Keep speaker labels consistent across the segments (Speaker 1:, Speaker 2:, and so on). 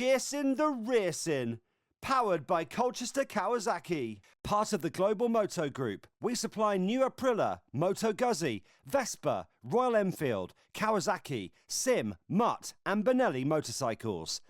Speaker 1: Chasin The Racin, powered by Colchester Kawasaki. Part of the Global Moto Group, we supply new Aprilia, Moto Guzzi, Vespa, Royal Enfield, Kawasaki, Sim, Mutt and Benelli motorcycles.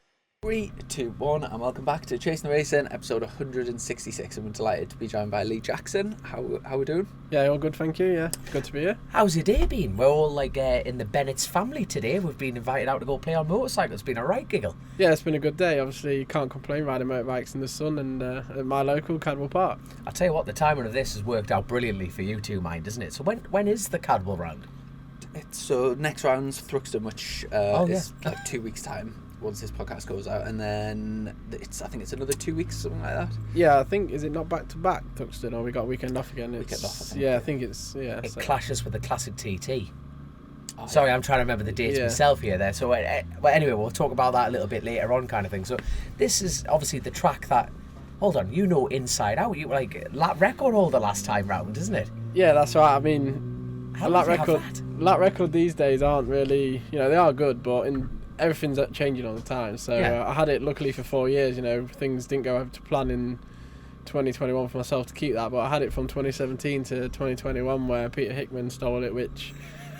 Speaker 2: 3, 2, 1, and welcome back to Chasin The Racin, episode 166. I'm delighted to be joined by Lee Jackson. How we doing?
Speaker 3: Yeah, all good, thank you. Yeah, good to be here.
Speaker 4: How's your day been? We're all in the Bennett's family today. We've been invited out to go play on motorcycles. It's been a right giggle.
Speaker 3: Yeah, it's been a good day. Obviously, you can't complain riding motorbikes in the sun and at my local Cadwell Park.
Speaker 4: I'll tell you what, the timing of this has worked out brilliantly for you two, mind, isn't it? So when is the Cadwell round?
Speaker 2: So next round's Thruxton, which is like 2 weeks' time. Once this podcast goes out, and then I think it's another 2 weeks, something like that.
Speaker 3: Yeah, I think, is it not back to back, Thruxton, or we got a weekend off again?
Speaker 2: Weekend off, I think.
Speaker 3: Yeah, I think it's, yeah.
Speaker 4: It clashes with the classic TT. Oh, sorry, I'm trying to remember the dates myself here there. So but anyway, we'll talk about that a little bit later on, kind of thing. So this is obviously the track that, hold on, you know inside out. You were like lap record holder last time round, isn't it?
Speaker 3: Yeah, that's right. I mean, lap record these days aren't really, they are good, but everything's changing all the time. So I had it luckily for 4 years. Things didn't go to plan in 2021 for myself to keep that, but I had it from 2017 to 2021 where Peter Hickman stole it, which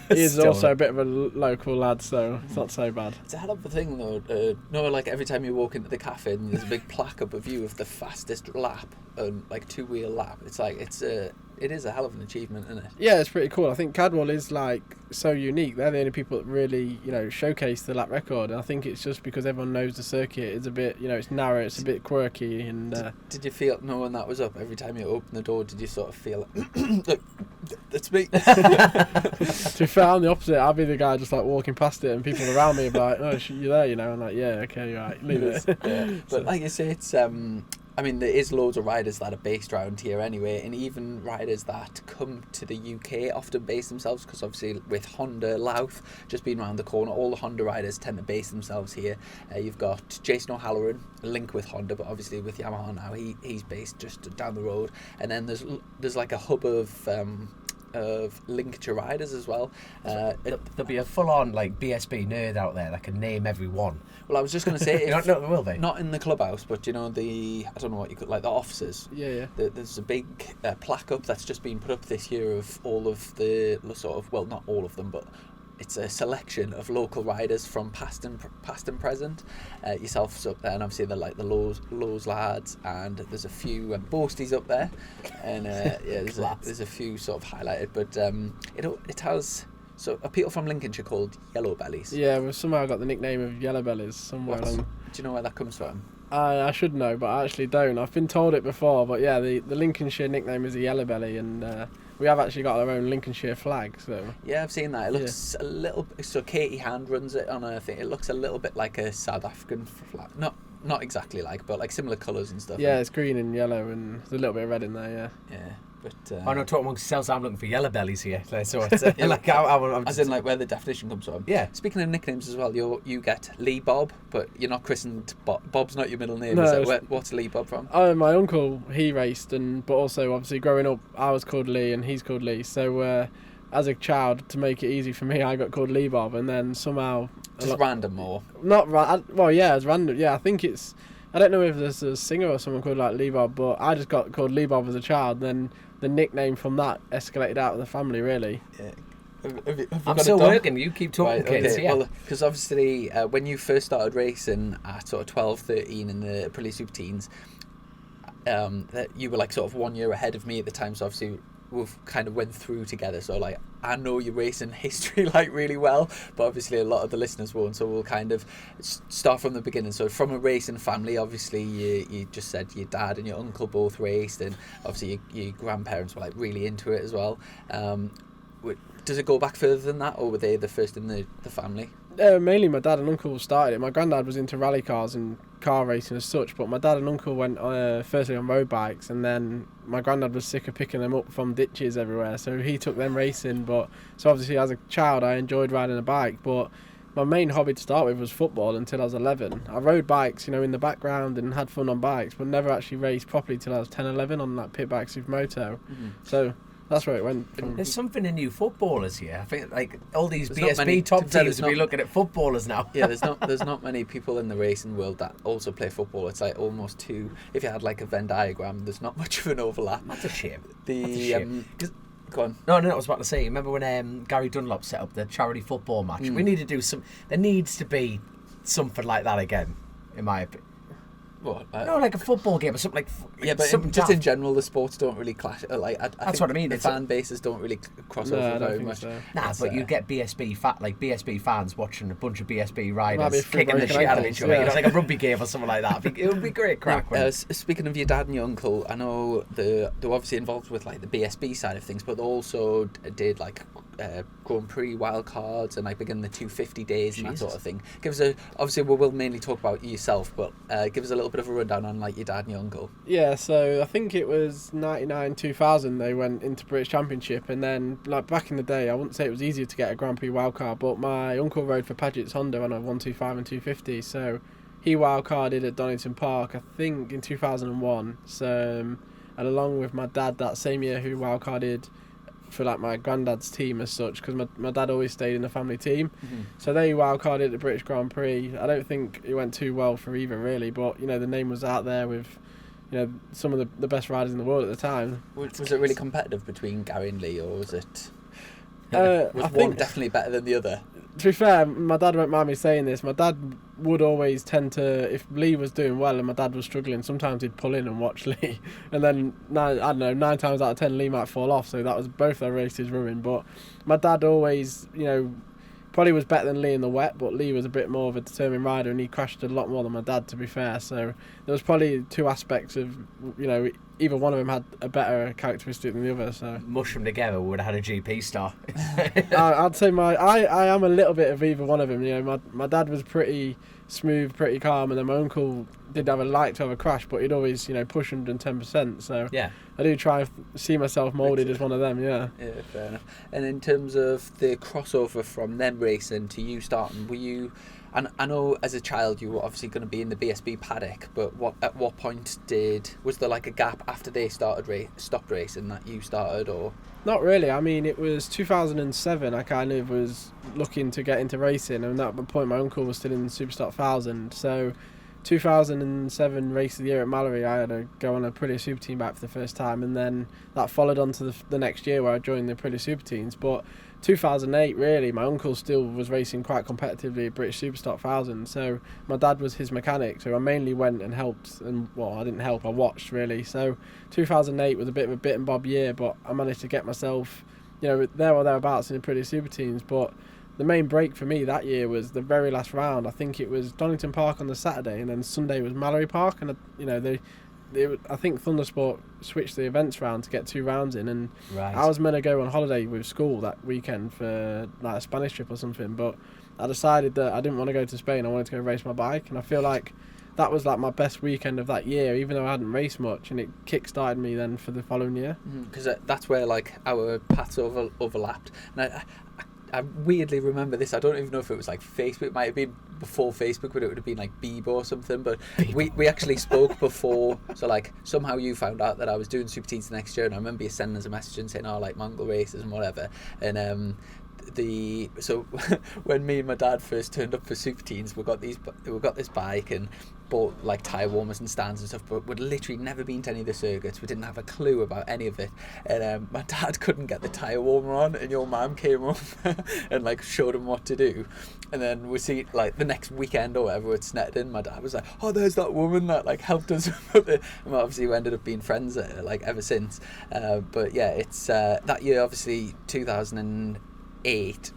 Speaker 3: is also a bit of a local lad, so it's not so bad.
Speaker 2: It's a hell of a thing though. Like every time you walk into the cafe and there's a big plaque up of you of the fastest lap and like two-wheel lap. It's like it is a hell of an achievement, isn't it?
Speaker 3: Yeah, it's pretty cool. I think Cadwell is like so unique. They're the only people that really, showcase the lap record. And I think it's just because everyone knows the circuit. It's a bit, it's narrow, it's a bit quirky. And
Speaker 2: did you feel, knowing that was up, every time you opened the door, did you sort of feel like, that's me?
Speaker 3: To be fair, I'm the opposite. I'll be the guy just like walking past it and people around me are like, oh, you're there, I'm like, yeah, okay, you're right, leave it.
Speaker 2: Yeah. But like you say, it's there is loads of riders that are based around here anyway, and even riders that come to the UK often base themselves, because obviously with Honda Louth just being around the corner, all the Honda riders tend to base themselves here. You've got Jason O'Halloran, a link with Honda, but obviously with Yamaha now, he's based just down the road. And then there's like a hub of Lincolnshire riders as well.
Speaker 4: There'll be a full-on BSB nerd out there that can name every one.
Speaker 2: Well, I was just going to say,
Speaker 4: will they?
Speaker 2: Not in the clubhouse, but I don't know what you could, like the offices.
Speaker 3: Yeah.
Speaker 2: There's a big plaque up that's just been put up this year of all of the sort of, well, not all of them, but it's a selection of local riders from past and present. Yourself up there, and obviously they're like the Lowe's lads, and there's a few Boasties up there, and there's a few sort of highlighted, but it has people from Lincolnshire called Yellow Bellies.
Speaker 3: Yeah, well, somehow I got the nickname of Yellow Bellies somewhere along.
Speaker 2: Do you know where that comes from?
Speaker 3: I should know, but I actually don't. I've been told it before, but yeah, the Lincolnshire nickname is a Yellow Belly, and we have actually got our own Lincolnshire flag. So
Speaker 2: yeah, I've seen that. It looks a little. So Katie Hand runs it on her thing. It looks a little bit like a South African flag. Not exactly but like similar colours and stuff.
Speaker 3: Yeah, it's green and yellow, and there's a little bit of red in there.
Speaker 2: Yeah. But
Speaker 4: I'm not talking amongst yourselves. I'm looking for yellow bellies here. So it's
Speaker 2: as in like where the definition comes from.
Speaker 4: Yeah.
Speaker 2: Speaking of nicknames as well, you get Lee Bob, but you're not christened Bob. Bob's not your middle name.
Speaker 3: No,
Speaker 2: is it? What's Lee Bob from?
Speaker 3: Oh, my uncle, he raced, but also obviously growing up, I was called Lee and he's called Lee. So as a child, to make it easy for me, I got called Lee Bob, and then somehow
Speaker 2: just random or
Speaker 3: not. Well, yeah, it's random. Yeah, I think it's. I don't know if there's a singer or someone called like Lee Bob, but I just got called Lee Bob as a child. Then the nickname from that escalated out of the family, really.
Speaker 2: Yeah.
Speaker 4: I'm still working. You keep talking, kids.
Speaker 2: Okay. Yeah. Well, because obviously when you first started racing at sort of 12, 13 in the Aprilia Super Teens, that you were like sort of 1 year ahead of me at the time. So obviously we've kind of went through together. So like I know your racing history like really well, but obviously a lot of the listeners won't. So we'll kind of start from the beginning. So from a racing family, obviously you just said your dad and your uncle both raced, and obviously your grandparents were like really into it as well. Does it go back further than that, or were they the first in the family?
Speaker 3: Mainly my dad and uncle started it. My granddad was into rally cars and car racing as such, but my dad and uncle went firstly on road bikes, and then my granddad was sick of picking them up from ditches everywhere, so he took them racing. But so obviously as a child I enjoyed riding a bike, but my main hobby to start with was football until I was 11. I rode bikes, in the background and had fun on bikes, but never actually raced properly till I was 10, 11 on like pit bikes with moto.
Speaker 2: Mm-hmm.
Speaker 3: So That's where it went from.
Speaker 4: There's something in you footballers here. I think like all these
Speaker 2: There's not
Speaker 4: BSB
Speaker 2: many-
Speaker 4: top
Speaker 2: to be fair,
Speaker 4: teams
Speaker 2: there's
Speaker 4: will be
Speaker 2: not-
Speaker 4: looking at footballers now.
Speaker 2: Yeah, there's not many people in the racing world that also play football. It's like almost two. If you had like a Venn diagram, there's not much of an overlap.
Speaker 4: That's a shame.
Speaker 2: The
Speaker 4: That's a shame.
Speaker 2: Go on.
Speaker 4: No, I was about to say. Remember when Gary Dunlop set up the charity football match? We need to do some. There needs to be something like that again, in my opinion.
Speaker 2: What?
Speaker 4: No, like a football game or something like.
Speaker 2: Yeah, but
Speaker 4: something
Speaker 2: just in
Speaker 4: daft.
Speaker 2: general, the sports don't really clash. Like I
Speaker 4: That's
Speaker 2: think
Speaker 4: what I mean,
Speaker 2: The
Speaker 4: it's
Speaker 2: fan bases don't really cross
Speaker 3: No, I
Speaker 2: over
Speaker 3: don't
Speaker 2: very
Speaker 3: think
Speaker 2: much.
Speaker 3: so.
Speaker 4: Nah,
Speaker 2: It's,
Speaker 4: but you get BSB fans watching a bunch of BSB
Speaker 3: Might be
Speaker 4: riders
Speaker 3: free
Speaker 4: kicking the
Speaker 3: breaking
Speaker 4: shit out of
Speaker 3: ankles,
Speaker 4: each other.
Speaker 3: yeah.
Speaker 4: You know, like a rugby game or something like that. I think it would be great crack.
Speaker 2: Speaking of your dad and your uncle, I know they're obviously involved with like the BSB side of things, but they also did like Grand Prix wildcards and like begin the 250 days and that sort of thing. Give us obviously we will mainly talk about yourself, but give us a little bit of a rundown on like your dad and your uncle.
Speaker 3: Yeah, so I think it was 99, 2000 they went into British Championship, and then like back in the day, I wouldn't say it was easier to get a Grand Prix wildcard, but my uncle rode for Paget's Honda on a 125 and 250, so he wildcarded at Donington Park, I think in 2001. So, and along with my dad that same year, who wildcarded for like my granddad's team as such, because my dad always stayed in the family team. So they wildcarded at the British Grand Prix. I don't think it went too well for either really, but you know the name was out there with some of the best riders in the world at the time.
Speaker 2: Was it really competitive between Gary and Lee, or was it?
Speaker 3: I
Speaker 2: Was one
Speaker 3: think,
Speaker 2: definitely better than the other?
Speaker 3: to be fair, my dad won't mind me saying this. My dad would always tend to, if Lee was doing well and my dad was struggling, sometimes he'd pull in and watch Lee. And then, 9 times out of 10, Lee might fall off. So that was both their races ruined. But my dad always, probably was better than Lee in the wet, but Lee was a bit more of a determined rider and he crashed a lot more than my dad, to be fair. So there was probably two aspects of, either one of them had a better characteristic than the other. So
Speaker 4: Mush them together, we would have had a GP star.
Speaker 3: I'd say I am a little bit of either one of them. My dad was pretty smooth, pretty calm, and then my uncle did have to have a crash, but he'd always push 110%. So
Speaker 4: Yeah.
Speaker 3: I do try and see myself moulded as one of them. Yeah.
Speaker 2: Yeah, fair enough. And in terms of the crossover from them racing to you starting, were you? And I know as a child you were obviously going to be in the BSB paddock, but at what point was there like a gap after they stopped racing that you started, or?
Speaker 3: Not really. I mean, it was 2007. I kind of was looking to get into racing, and at that point, my uncle was still in Superstar 1000. So, 2007 race of the year at Mallory, I had to go on a Aprilia Super Team bike for the first time, and then that followed on to the next year where I joined the Aprilia Super Teams. But 2008, really, my uncle still was racing quite competitively at British Superstar 1000. So my dad was his mechanic, so I mainly went and helped, and well, I didn't help, I watched really. So 2008 was a bit of a bit and bob year, but I managed to get myself, there or thereabouts in the Aprilia Super Teams. But the main break for me that year was the very last round. I think it was Donington Park on the Saturday, and then Sunday was Mallory Park, and I think Thundersport switched the events round to get 2 rounds in, and
Speaker 4: Right.
Speaker 3: I was meant to go on holiday with school that weekend for like a Spanish trip or something, but I decided that I didn't want to go to Spain. I wanted to go race my bike, and I feel like that was like my best weekend of that year, even though I hadn't raced much, and it kick-started me then for the following year.
Speaker 2: Because that's where like our paths overlapped, and I weirdly remember this. I don't even know if it was like Facebook. It might have been before Facebook, but it would have been like Bebo or something. But we actually spoke before. So like somehow you found out that I was doing Super Teens the next year, and I remember you sending us a message and saying, "Oh, like Mongol races and whatever." And so when me and my dad first turned up for Super Teens, we got this bike and bought like tyre warmers and stands and stuff, but we'd literally never been to any of the circuits. We didn't have a clue about any of it, and my dad couldn't get the tyre warmer on, and your mum came over and like showed him what to do. And then we see like the next weekend or whatever at Snetterton, my dad was like, "Oh, there's that woman that like helped us," and obviously we ended up being friends like ever since. But yeah, it's that year obviously 2008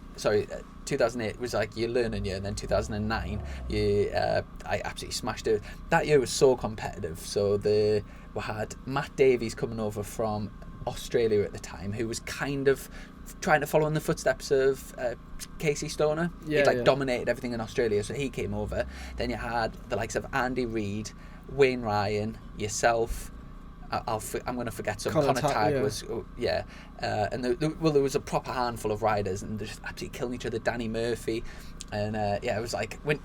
Speaker 2: was like your learning year, and then 2009 I absolutely smashed it. That year was so competitive. So we had Matt Davies coming over from Australia at the time, who was kind of trying to follow in the footsteps of Casey Stoner. He'd dominated everything in Australia, so he came over. Then you had the likes of Andy Reid, Wayne Ryan, yourself, I'm going to forget some. Connor Tagg was, and there was a proper handful of riders, and they're just absolutely killing each other. Danny Murphy, and it was like when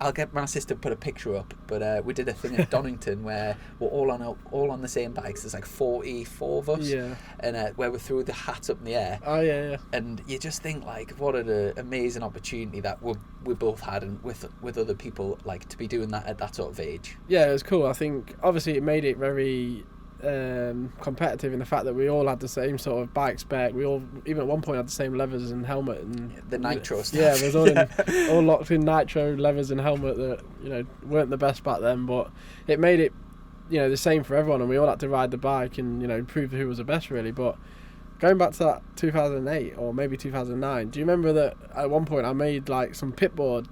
Speaker 2: I'll get my sister to put a picture up, but we did a thing at Donington where we're all on the same bikes. There's like 44 of us, and where we threw the hats up in the air.
Speaker 3: Oh yeah.
Speaker 2: And you just think like, what an amazing opportunity that we both had, and with other people, like to be doing that at that sort of age.
Speaker 3: Yeah, it was cool. I think obviously it made it very competitive in the fact that we all had the same sort of bike spec. We all, even at one point, had the same levers and helmet and
Speaker 2: the nitro stuff.
Speaker 3: Yeah, it was all all locked in nitro levers and helmet that weren't the best back then, but it made it the same for everyone, and we all had to ride the bike and prove who was the best really. But going back to that 2008 or maybe 2009, do you remember that at one point I made like some pitboard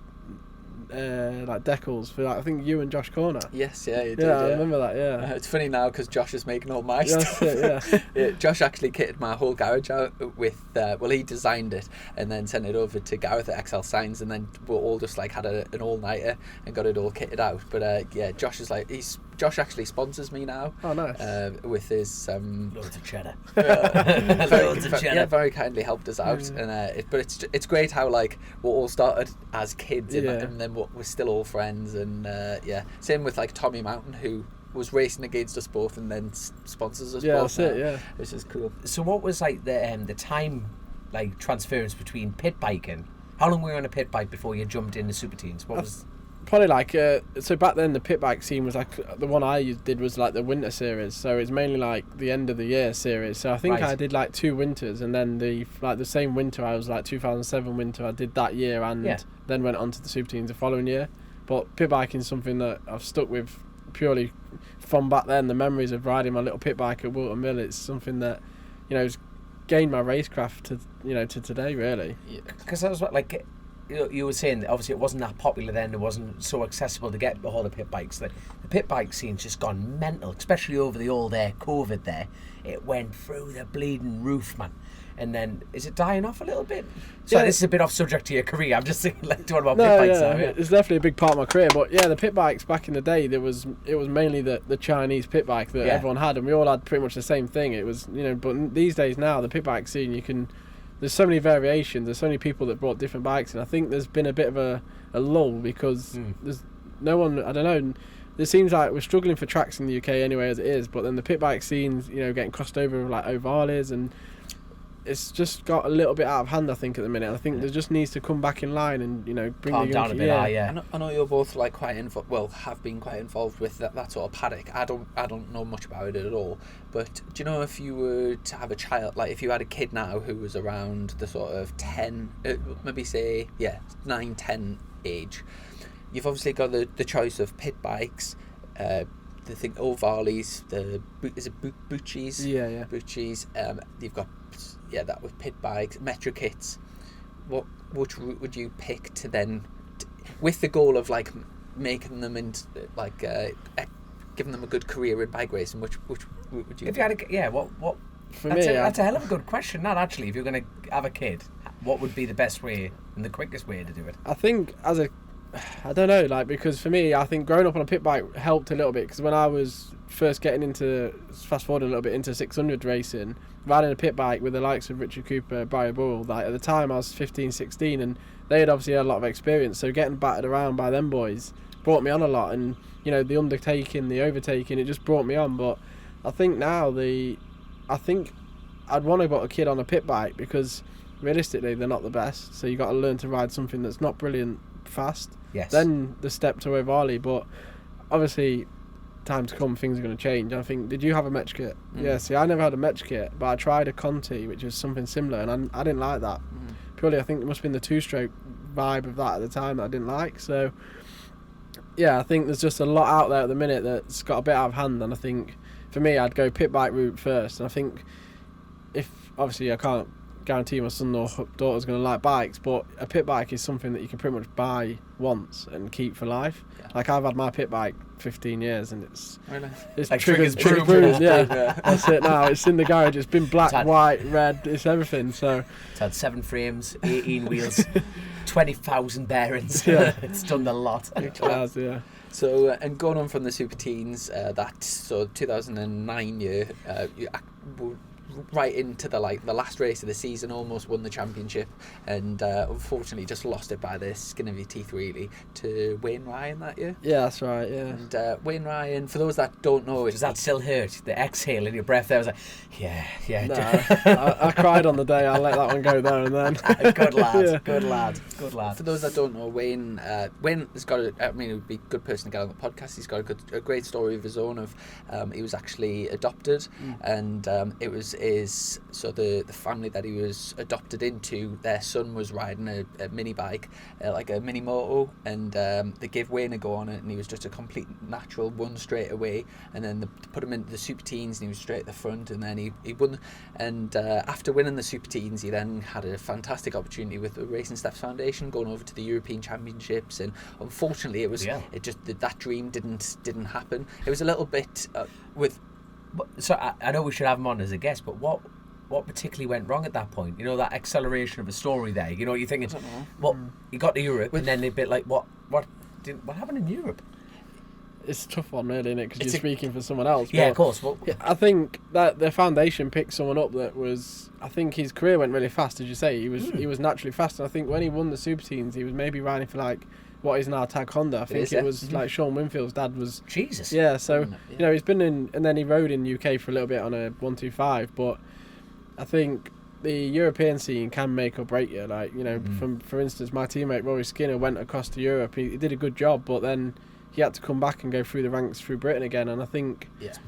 Speaker 3: like decals for like, I think you and Josh Corner?
Speaker 2: Yes, yeah, you did.
Speaker 3: Yeah, I remember that. Yeah,
Speaker 2: it's funny now because Josh is making all my stuff.
Speaker 3: Yeah.
Speaker 2: Josh actually kitted my whole garage out with he designed it and then sent it over to Gareth at XL Signs, and then we all just like had an all-nighter and got it all kitted out. But Josh actually sponsors me now.
Speaker 3: Oh, nice.
Speaker 2: With his
Speaker 4: loads of cheddar.
Speaker 2: Loads of cheddar. Yeah, very kindly helped us out, and but it's great how like we all started as kids, and then we're still all friends, and same with like Tommy Mountain, who was racing against us both and then sponsors us both.
Speaker 3: That's it. Yeah,
Speaker 2: which is cool.
Speaker 4: So what was like the time like transference between pit biking? How long were you on a pit bike before you jumped into super teens? What was
Speaker 3: probably like so back then the pit bike scene was like, the one I did was like the winter series, so it's mainly like the end of the year series. So I think I did like 2 winters, and then the same winter I was like 2007 winter I did that year, and then went on to the super teens the following year. But pit biking is something that I've stuck with purely from back then. The memories of riding my little pit bike at Wilton Mill, it's something that has gained my racecraft to today really.
Speaker 4: Because I was like, you were saying that obviously it wasn't that popular then, it wasn't so accessible to get a hold of pit bikes. The pit bike scene's just gone mental, especially over the old COVID there. It went through the bleeding roof, man. And then, is it dying off a little bit? Sorry, this is a bit off subject to your career. I'm just thinking like talking about pit bikes now. Yeah.
Speaker 3: It's definitely a big part of my career. But yeah, the pit bikes back in the day, it was mainly the Chinese pit bike that everyone had, and we all had pretty much the same thing. It was but these days now the pit bike scene, there's so many variations. There's so many people that brought different bikes, and I think there's been a bit of a lull because there's no one. I don't know. It seems like we're struggling for tracks in the UK anyway as it is, but then the pit bike scene's getting crossed over with like Ovalis, and it's just got a little bit out of hand, I think, at the minute. I think there just needs to come back in line and bring
Speaker 4: calm down a bit.
Speaker 2: I know you're both like quite have been quite involved with that sort of paddock. I don't know much about it at all. But do you know, if you were to have a child, like if you had a kid now who was around the sort of 10, maybe say 9, 10 age, you've obviously got the choice of pit bikes. The thing Ovalis, is it Bucci's?
Speaker 3: Yeah.
Speaker 2: Bucci's. You've got that with pit bikes, metro kits. Which route would you pick to then, with the goal of like making them into like giving them a good career in bike racing? Which route would you?
Speaker 4: If you had what?
Speaker 3: For
Speaker 4: that's
Speaker 3: me,
Speaker 4: that's a hell of a good question. Not actually. If you're going to have a kid, what would be the best way and the quickest way to do it?
Speaker 3: I think I don't know, like, because for me, I think growing up on a pit bike helped a little bit, because when I was first getting into, fast forward a little bit, into 600 racing, riding a pit bike with the likes of Richard Cooper, Barry Burrell, like at the time I was 15, 16, and they had obviously had a lot of experience, so getting battered around by them boys brought me on a lot, and the undertaking, the overtaking, it just brought me on. But I think now I think I'd want to put a kid on a pit bike, because realistically they're not the best, so you got to learn to ride something that's not brilliant fast.
Speaker 4: Yes.
Speaker 3: Then the step to Ovali, but obviously time to come, things are going to change. I think, did you have a Metch kit? Yeah, see, I never had a Metch kit, but I tried a Conti, which was something similar, and I didn't like that. Purely, I think it must have been the 2-stroke vibe of that at the time that I didn't like. So yeah, I think there's just a lot out there at the minute that's got a bit out of hand, and I think for me I'd go pit bike route first. And I think, if obviously I can't guarantee my son or daughter's going to like bikes, but a pit bike is something that you can pretty much buy once and keep for life. Like, I've had my pit bike 15 years, and it's
Speaker 4: like
Speaker 3: triggers bruised. That's it now. It's in the garage. It's been black, white, red. It's everything. So
Speaker 4: it's had 7 frames, 18 wheels, 20,000 bearings. It's done the lot.
Speaker 3: It has, yeah.
Speaker 2: So and going on from the super teens, that 2009 year, right into the last race of the season, almost won the championship, and unfortunately just lost it by the skin of your teeth really to Wayne Ryan that year.
Speaker 3: Yeah, that's right. Yeah.
Speaker 2: And Wayne Ryan, for those that don't know,
Speaker 4: Does that still hurt? The exhale in your breath there was like, yeah.
Speaker 3: No, I cried on the day. I'll let that one go there and then.
Speaker 4: Good lad,
Speaker 3: Yeah.
Speaker 4: good lad.
Speaker 2: For those that don't know, Wayne has got it would be a good person to get on the podcast. He's got a great story of his own. Of he was actually adopted, and it was the family that he was adopted into. Their son was riding a mini bike, like a mini moto, and they gave Wayne a go on it, and he was just a complete natural, won straight away. And then they put him into the Super Teens, and he was straight at the front, and then he won. And after winning the Super Teens, he then had a fantastic opportunity with the Racing Steps Foundation, going over to the European Championships. And unfortunately, that dream didn't happen. It was a little bit with.
Speaker 4: So I know we should have him on as a guest, but what particularly went wrong at that point? You know, that acceleration of a story there. You know, you're thinking, well, you got to Europe, and then a bit like, what happened in Europe?
Speaker 3: It's a tough one, really, isn't it? Because you're speaking for someone else.
Speaker 4: Yeah,
Speaker 3: but
Speaker 4: of course. Well,
Speaker 3: I think that the foundation picked someone up that was. I think his career went really fast, as you say. He was naturally fast. And I think when he won the Super Teens, he was maybe riding for like what is now Tag Honda. I think it was like Sean Winfield's dad was.
Speaker 4: Jesus.
Speaker 3: Yeah, so you know he's been in, and then he rode in UK for a little bit on a 125. But I think the European scene can make or break you. Like, you know, for instance, my teammate Rory Skinner went across to Europe. He did a good job, but then he had to come back and go through the ranks through Britain again. And I think
Speaker 2: it's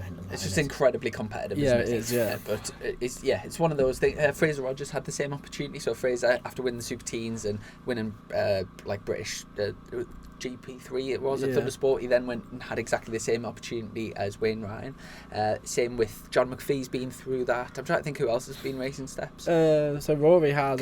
Speaker 2: just incredibly competitive.
Speaker 3: Yeah,
Speaker 2: isn't it?
Speaker 3: it is. Yeah,
Speaker 2: but it's one of those things. Fraser Rogers had the same opportunity. So Fraser, after winning the Super Teens and winning like British GP3 it was at Thundersport, he then went and had exactly the same opportunity as Wayne Ryan. Same with John McPhee's been through that. I'm trying to think who else has been racing steps.
Speaker 3: So Rory has,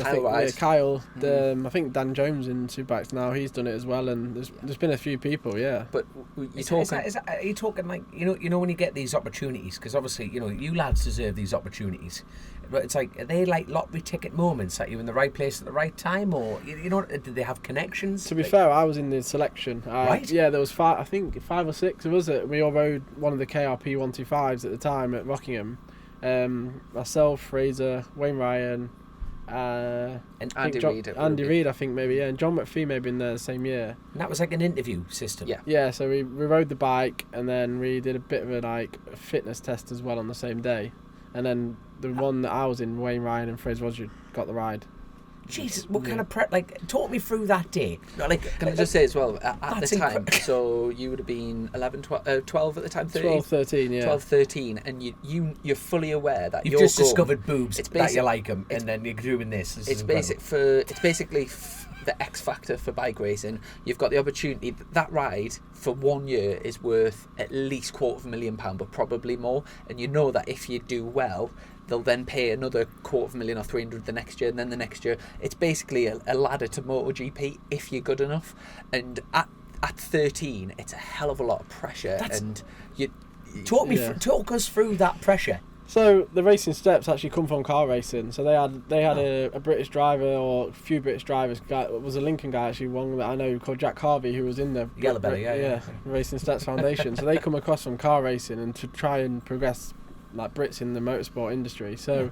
Speaker 2: Kyle,
Speaker 3: I think Dan Jones in Superbikes now, he's done it as well, and there's been a few people, yeah.
Speaker 2: But
Speaker 4: are you talking like, you know when you get these opportunities, because obviously, you know, you lads deserve these opportunities, but it's like, are they like lottery ticket moments that you're in the right place at the right time, or you know, did they have connections?
Speaker 3: To be fair, I was in the selection.
Speaker 4: Right.
Speaker 3: Yeah, there was five or six of us. We all rode one of the KRP 125s at the time at Rockingham. Myself, Fraser, Wayne Ryan,
Speaker 2: and Andy Reid.
Speaker 3: Andy Reid, I think maybe, yeah, and John McPhee maybe in there the same year.
Speaker 4: And that was like an interview system.
Speaker 2: Yeah.
Speaker 3: Yeah, so we rode the bike, and then we did a bit of a fitness test as well on the same day, and then the one that I was in, Wayne Ryan and Fraser Rogers got the ride.
Speaker 4: Jesus, what kind of prep? Like, talk me through that day. Like,
Speaker 2: can I just say as well, at the time, so you would have been 11, 12 at the time, 13?
Speaker 3: 12, 13, yeah.
Speaker 2: 12, 13, and you're fully aware that
Speaker 4: you've just discovered boobs,
Speaker 2: it's
Speaker 4: that you like them, and then you're doing this.
Speaker 2: It's basically the X factor for bike racing. You've got the opportunity. That ride for 1 year is worth at least £250,000, but probably more. And you know that if you do well, they'll then pay another £250,000 or 300 the next year, and then the next year. It's basically a ladder to MotoGP if you're good enough. And at 13, it's a hell of a lot of pressure.
Speaker 4: Talk us through that pressure.
Speaker 3: So the racing steps actually come from car racing. So they had a British driver, or a few British drivers. It was a Lincoln guy actually, one that I know called Jack Harvey, who was in the
Speaker 4: Yellow Belly, yeah.
Speaker 3: Racing Steps Foundation. So they come across from car racing and to try and progress like Brits in the motorsport industry. So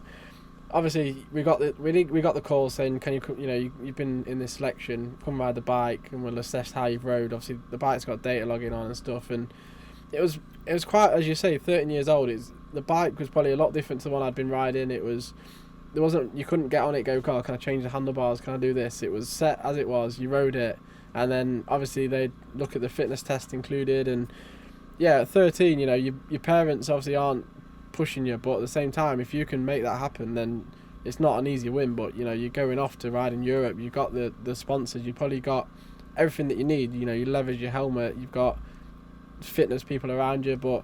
Speaker 3: obviously we got the call saying, can you've been in this selection, come ride the bike and we'll assess how you've rode. Obviously the bike's got data logging on and stuff, and it was quite, as you say, 13 years old. The bike was probably a lot different to the one I'd been riding. You couldn't get on it, go, can I change the handlebars, can I do this? It was set as it was, you rode it, and then obviously they'd look at the fitness test included. And yeah, at 13, you know, your parents obviously aren't pushing you, but at the same time, if you can make that happen, then it's not an easy win. But you know, you're going off to ride in Europe, you've got the sponsors, you've probably got everything that you need. You know, you leverage your helmet, you've got fitness people around you. But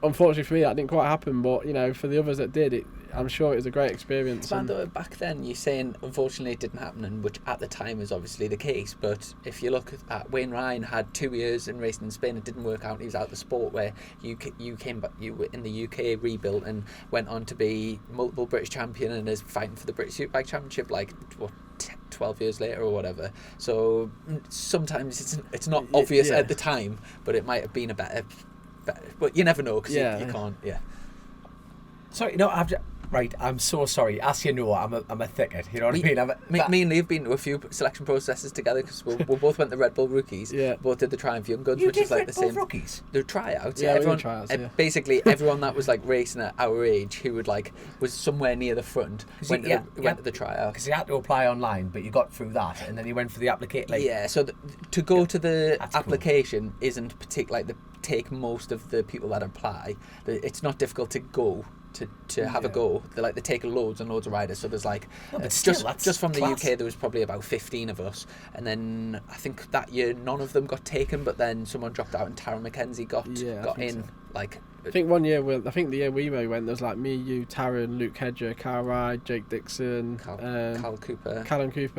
Speaker 3: unfortunately for me, that didn't quite happen. But you know, for the others that did, I'm sure it was a great experience.
Speaker 2: But back then, you're saying unfortunately it didn't happen, and which at the time was obviously the case. But if you look at Wayne Ryan, had 2 years in racing in Spain, it didn't work out. He was out of the sport. Where you came back, you were in the UK, rebuilt, and went on to be multiple British champion and is fighting for the British Superbike Championship 12 years later or whatever. So sometimes it's not obvious at the time, but it might have been a better. But you never know, because you can't. Yeah.
Speaker 4: Sorry, no, Right, I'm so sorry. As you know, I'm a thicket. You know what I mean?
Speaker 2: Me and Lee have been to a few selection processes together because we both went the Red Bull Rookies.
Speaker 3: Yeah.
Speaker 2: Both did the Triumph Young Guns,
Speaker 4: You
Speaker 2: which
Speaker 4: did
Speaker 2: is like
Speaker 4: Red
Speaker 2: the
Speaker 4: Bull
Speaker 2: same.
Speaker 4: Rookies?
Speaker 2: The tryouts.
Speaker 3: Yeah, we did
Speaker 2: everyone.
Speaker 3: tryouts, yeah.
Speaker 2: Basically, everyone that was like racing at our age, who was somewhere near the front, went to the tryout.
Speaker 4: Because you had to apply online, but you got through that, and then you went for the application.
Speaker 2: Yeah. So to go to the
Speaker 4: That's
Speaker 2: application isn't particular. Like take most of the people that apply. It's not difficult to go. To have a go, they take loads and loads of riders. So there's just from the
Speaker 4: class.
Speaker 2: UK there was probably about 15 of us, and then I think that year none of them got taken, but then someone dropped out and Tara McKenzie got in.
Speaker 3: So.
Speaker 2: Like
Speaker 3: I think one year, I think the year we went, there was like me, you, Taryn, Luke Hedger, Carl Ride, Jake Dixon,
Speaker 2: Callum Cooper.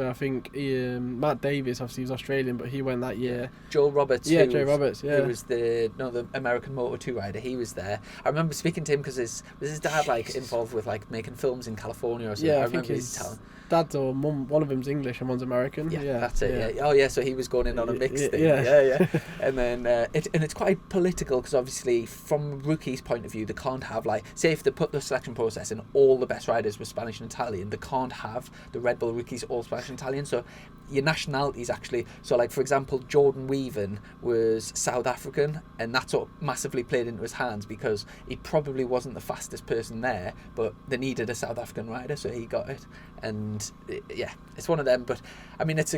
Speaker 3: I think Matt Davis, obviously he was Australian, but he went that year.
Speaker 2: Joel Roberts.
Speaker 3: Yeah, Joe Roberts. Yeah,
Speaker 2: who was the American Moto 2 rider. He was there. I remember speaking to him because his dad involved with making films in California or something.
Speaker 3: Yeah,
Speaker 2: I
Speaker 3: think
Speaker 2: remember
Speaker 3: his dad or mum, one of them's English and one's American.
Speaker 2: Yeah, that's it. Yeah. Oh yeah, so he was going in on a mixed thing.
Speaker 3: Yeah.
Speaker 2: Yeah. And then it's quite political because obviously from rookies' point of view, they can't have say if they put the selection process and all the best riders were Spanish and Italian, they can't have the Red Bull rookies all Spanish and Italian. So your nationalities actually. So for example, Jordan Weaven was South African, and that sort of massively played into his hands because he probably wasn't the fastest person there, but they needed a South African rider, so he got it. And yeah, it's one of them. But I mean, at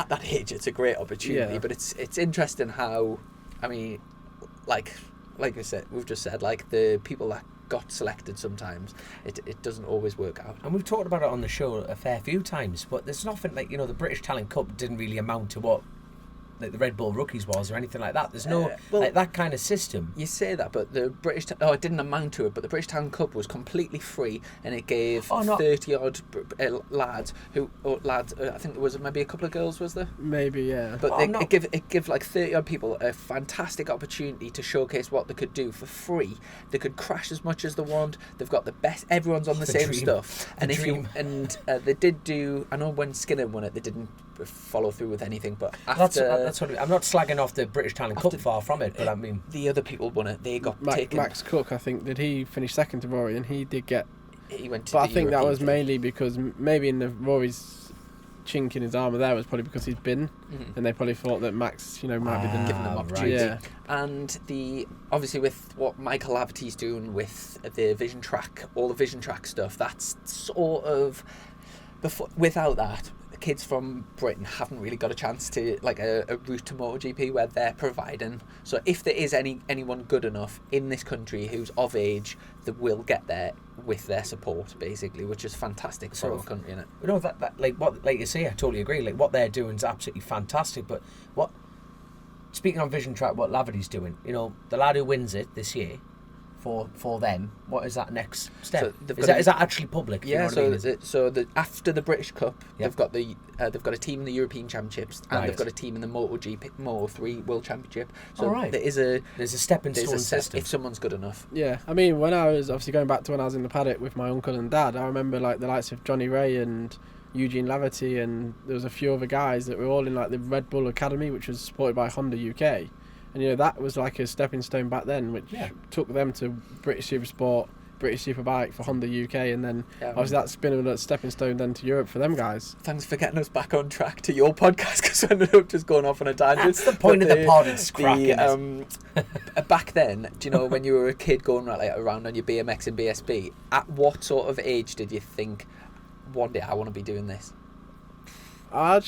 Speaker 2: that age, it's a great opportunity.
Speaker 3: Yeah.
Speaker 2: But it's interesting how, I mean, like I said, we've just said, the people that got selected sometimes, it doesn't always work out.
Speaker 4: And we've talked about it on the show a fair few times, but there's nothing the British Talent Cup didn't really amount to what the Red Bull Rookies was or anything like that. There's no that kind of system.
Speaker 2: You say that, but the British it didn't amount to it, but the British Talent Cup was completely free, and it gave 30 odd lads I think there was maybe a couple of girls, was there?
Speaker 3: Maybe, yeah.
Speaker 2: But it give 30 odd people a fantastic opportunity to showcase what they could do for free. They could crash as much as they want. They've got the best. Everyone's on the same
Speaker 4: dream.
Speaker 2: stuff. And they did do. I know when Skinner won it, they didn't follow through with anything. But after
Speaker 4: that's what I'm not slagging off the British Talent Cup, far from it. But I mean,
Speaker 2: the other people won it. They got taken.
Speaker 3: Max Cook, I think, did he finish second to Rory, and he did get.
Speaker 2: He went to.
Speaker 3: But I
Speaker 2: the
Speaker 3: think that
Speaker 2: European
Speaker 3: was
Speaker 2: thing.
Speaker 3: mainly because maybe in the Rory's chink in his armour there was probably because he's been, and they probably thought that Max, might be the
Speaker 2: Giving them opportunity.
Speaker 3: Yeah.
Speaker 2: And obviously with what Michael Laverty's doing with the Vision Track, all the Vision Track stuff, that's sort of without that, kids from Britain haven't really got a chance to a route to MotoGP where they're providing. So if there is anyone good enough in this country who's of age, they will get there with their support, basically, which is fantastic for our country, isn't it?
Speaker 4: that like you say, I totally agree. What they're doing is absolutely fantastic. But speaking on Vision Track, what Laverty's doing, the lad who wins it this year. For them, what is that next step?
Speaker 2: So
Speaker 4: is that actually public?
Speaker 2: Yeah.
Speaker 4: So
Speaker 2: After the British Cup, they've got a team in the European Championships, and they've got a team in the MotoGP, Moto3 World Championship. So there's a stepping stone system if someone's good enough.
Speaker 3: Yeah, I mean, when I was obviously going back to when I was in the paddock with my uncle and dad, I remember the likes of Johnny Ray and Eugene Laverty, and there was a few other guys that were all in the Red Bull Academy, which was supported by Honda UK. And that was a stepping stone back then, which took them to British Supersport, British Superbike for Honda UK, and then obviously that's been a stepping stone then to Europe for them guys.
Speaker 2: Thanks for getting us back on track to your podcast, because I ended up just going off on a tangent.
Speaker 4: That's the point of the pod, it's cracking
Speaker 2: back then, do you know, when you were a kid going around on your BMX and BSB, at what sort of age did you think, one day I want to be doing this?
Speaker 3: I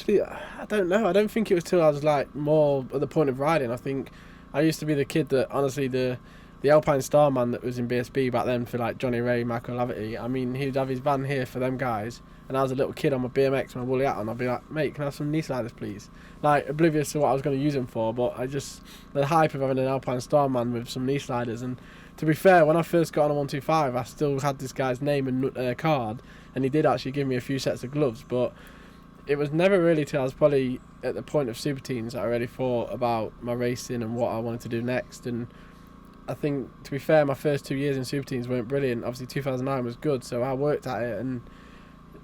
Speaker 3: don't know. I don't think it was till I was more at the point of riding. I think I used to be the kid that, honestly, the Alpine Starman that was in BSB back then for Johnny Ray, Michael Laverty. I mean, he'd have his van here for them guys, and I was a little kid on my BMX, my woolly hat on. I'd be like, mate, can I have some knee sliders, please? Oblivious to what I was going to use them for, but the hype of having an Alpine Starman with some knee sliders. And to be fair, when I first got on a 125, I still had this guy's name and card, and he did actually give me a few sets of gloves, but it was never really till I was probably at the point of Super Teens that I really thought about my racing and what I wanted to do next. And I think, to be fair, my first 2 years in Super Teens weren't brilliant. Obviously 2009 was good, so I worked at it, and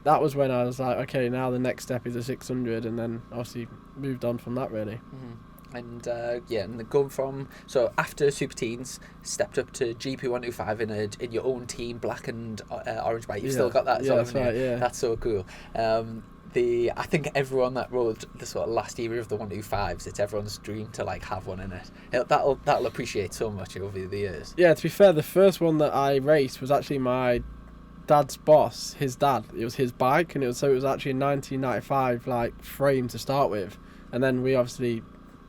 Speaker 3: that was when I was like, okay, now the next step is a 600, and then obviously moved on from that, really.
Speaker 2: And and going from after Super Teens, stepped up to GP125 in your own team, black and orange bike. You've still got that as well, haven't you?
Speaker 3: Right, yeah.
Speaker 2: That's so cool. I think everyone that rode the sort of last era of the 125s, it's everyone's dream to like have one in it. That'll appreciate so much over the years.
Speaker 3: Yeah, to be fair, the first one that I raced was actually my dad's boss, his dad. It was his bike, and it was actually a 1995 like frame to start with, and then we obviously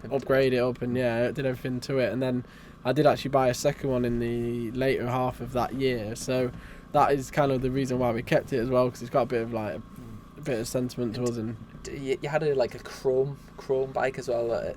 Speaker 3: upgraded it up and did everything to it, and then I did actually buy a second one in the later half of that year. So that is kind of the reason why we kept it as well, because it's got a bit of sentiment to us. And
Speaker 2: you had a chrome bike as well.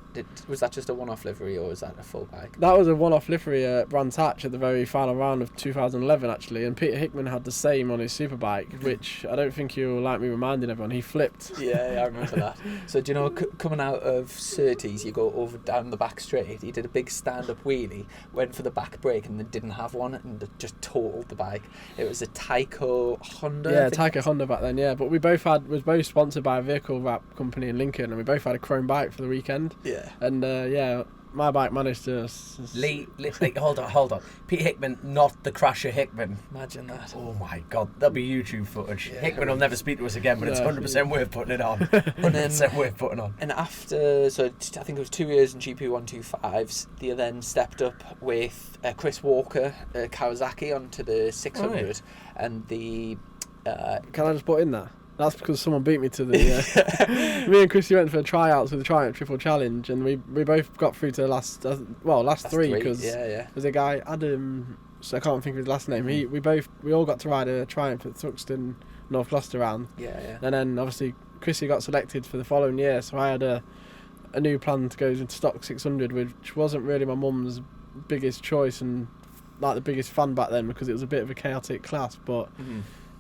Speaker 2: Was that just a one-off livery, or was that a full bike?
Speaker 3: That was a one-off livery at Brands Hatch at the very final round of 2011 actually, and Peter Hickman had the same on his Superbike, which I don't think you'll like me reminding everyone, he flipped.
Speaker 2: Yeah, I remember that. So do you know, coming out of Surtees, you go over down the back straight, he did a big stand-up wheelie, went for the back brake and then didn't have one and just totaled the bike. It was a Tyco Honda.
Speaker 3: Yeah, Tyco Honda back then, but we was both sponsored by a vehicle wrap company in Lincoln, and we both had a chrome bike for the weekend.
Speaker 2: Yeah.
Speaker 3: And my bike managed to...
Speaker 4: Lee, hold on. Peter Hickman, not the Crasher Hickman.
Speaker 2: Imagine that.
Speaker 4: Oh my God, that'll be YouTube footage.
Speaker 2: Yeah.
Speaker 4: Hickman will never speak to us again, but it's 100% worth putting it on. 100% worth putting on.
Speaker 2: And after, I think it was 2 years in GP125s, they then stepped up with Chris Walker, Kawasaki, onto the 600,
Speaker 4: Right.
Speaker 2: and the...
Speaker 3: Can I just put in that? That's because someone beat me to the... me and Chrissy went for tryouts with the Triumph Triple Challenge, and we both got through to the last three, because there's a guy, Adam, so I can't think of his last name, we all got to ride a Triumph at Thruxton, North Gloucester round.
Speaker 2: Yeah.
Speaker 3: And then obviously Chrissy got selected for the following year, so I had a new plan to go into stock 600, which wasn't really my mum's biggest choice and like the biggest fan back then, because it was a bit of a chaotic class, but...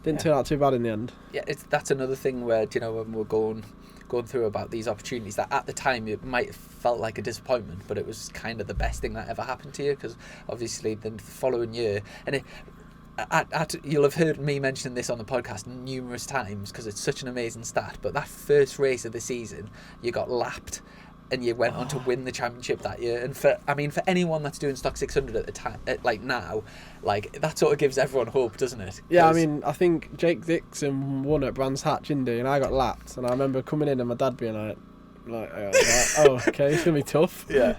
Speaker 3: Didn't turn out too bad in the end.
Speaker 2: Yeah, that's another thing where, you know, when we're going through about these opportunities, that at the time it might have felt like a disappointment, but it was kind of the best thing that ever happened to you, because obviously the following year, and you'll have heard me mention this on the podcast numerous times because it's such an amazing stat, but that first race of the season, you got lapped and you went on to win the championship that year. And for anyone that's doing stock 600 at the time, now, that sort of gives everyone hope, doesn't it?
Speaker 3: Yeah, I think Jake Dixon won at Brands Hatch Indy and I got lapped, and I remember coming in and my dad being like, oh, okay, it's gonna be tough.
Speaker 2: Yeah.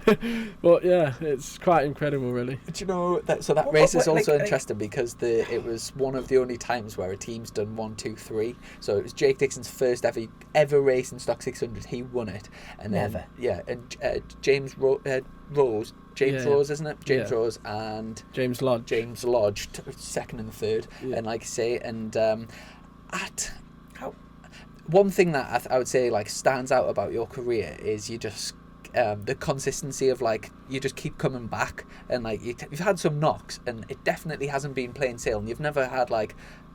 Speaker 3: But yeah, it's quite incredible, really.
Speaker 2: Do you know that? So that race is also interesting because it was one of the only times where a team's done 1, 2, 3. So it was Jake Dixon's first ever race in stock 600. He won it, and then James Rose, isn't it? James Rose and
Speaker 3: James
Speaker 2: Lodge, second and third, and like I say, and one thing that I would say stands out about your career is you just the consistency of you just keep coming back, and you've had some knocks and it definitely hasn't been plain sail, and you've never had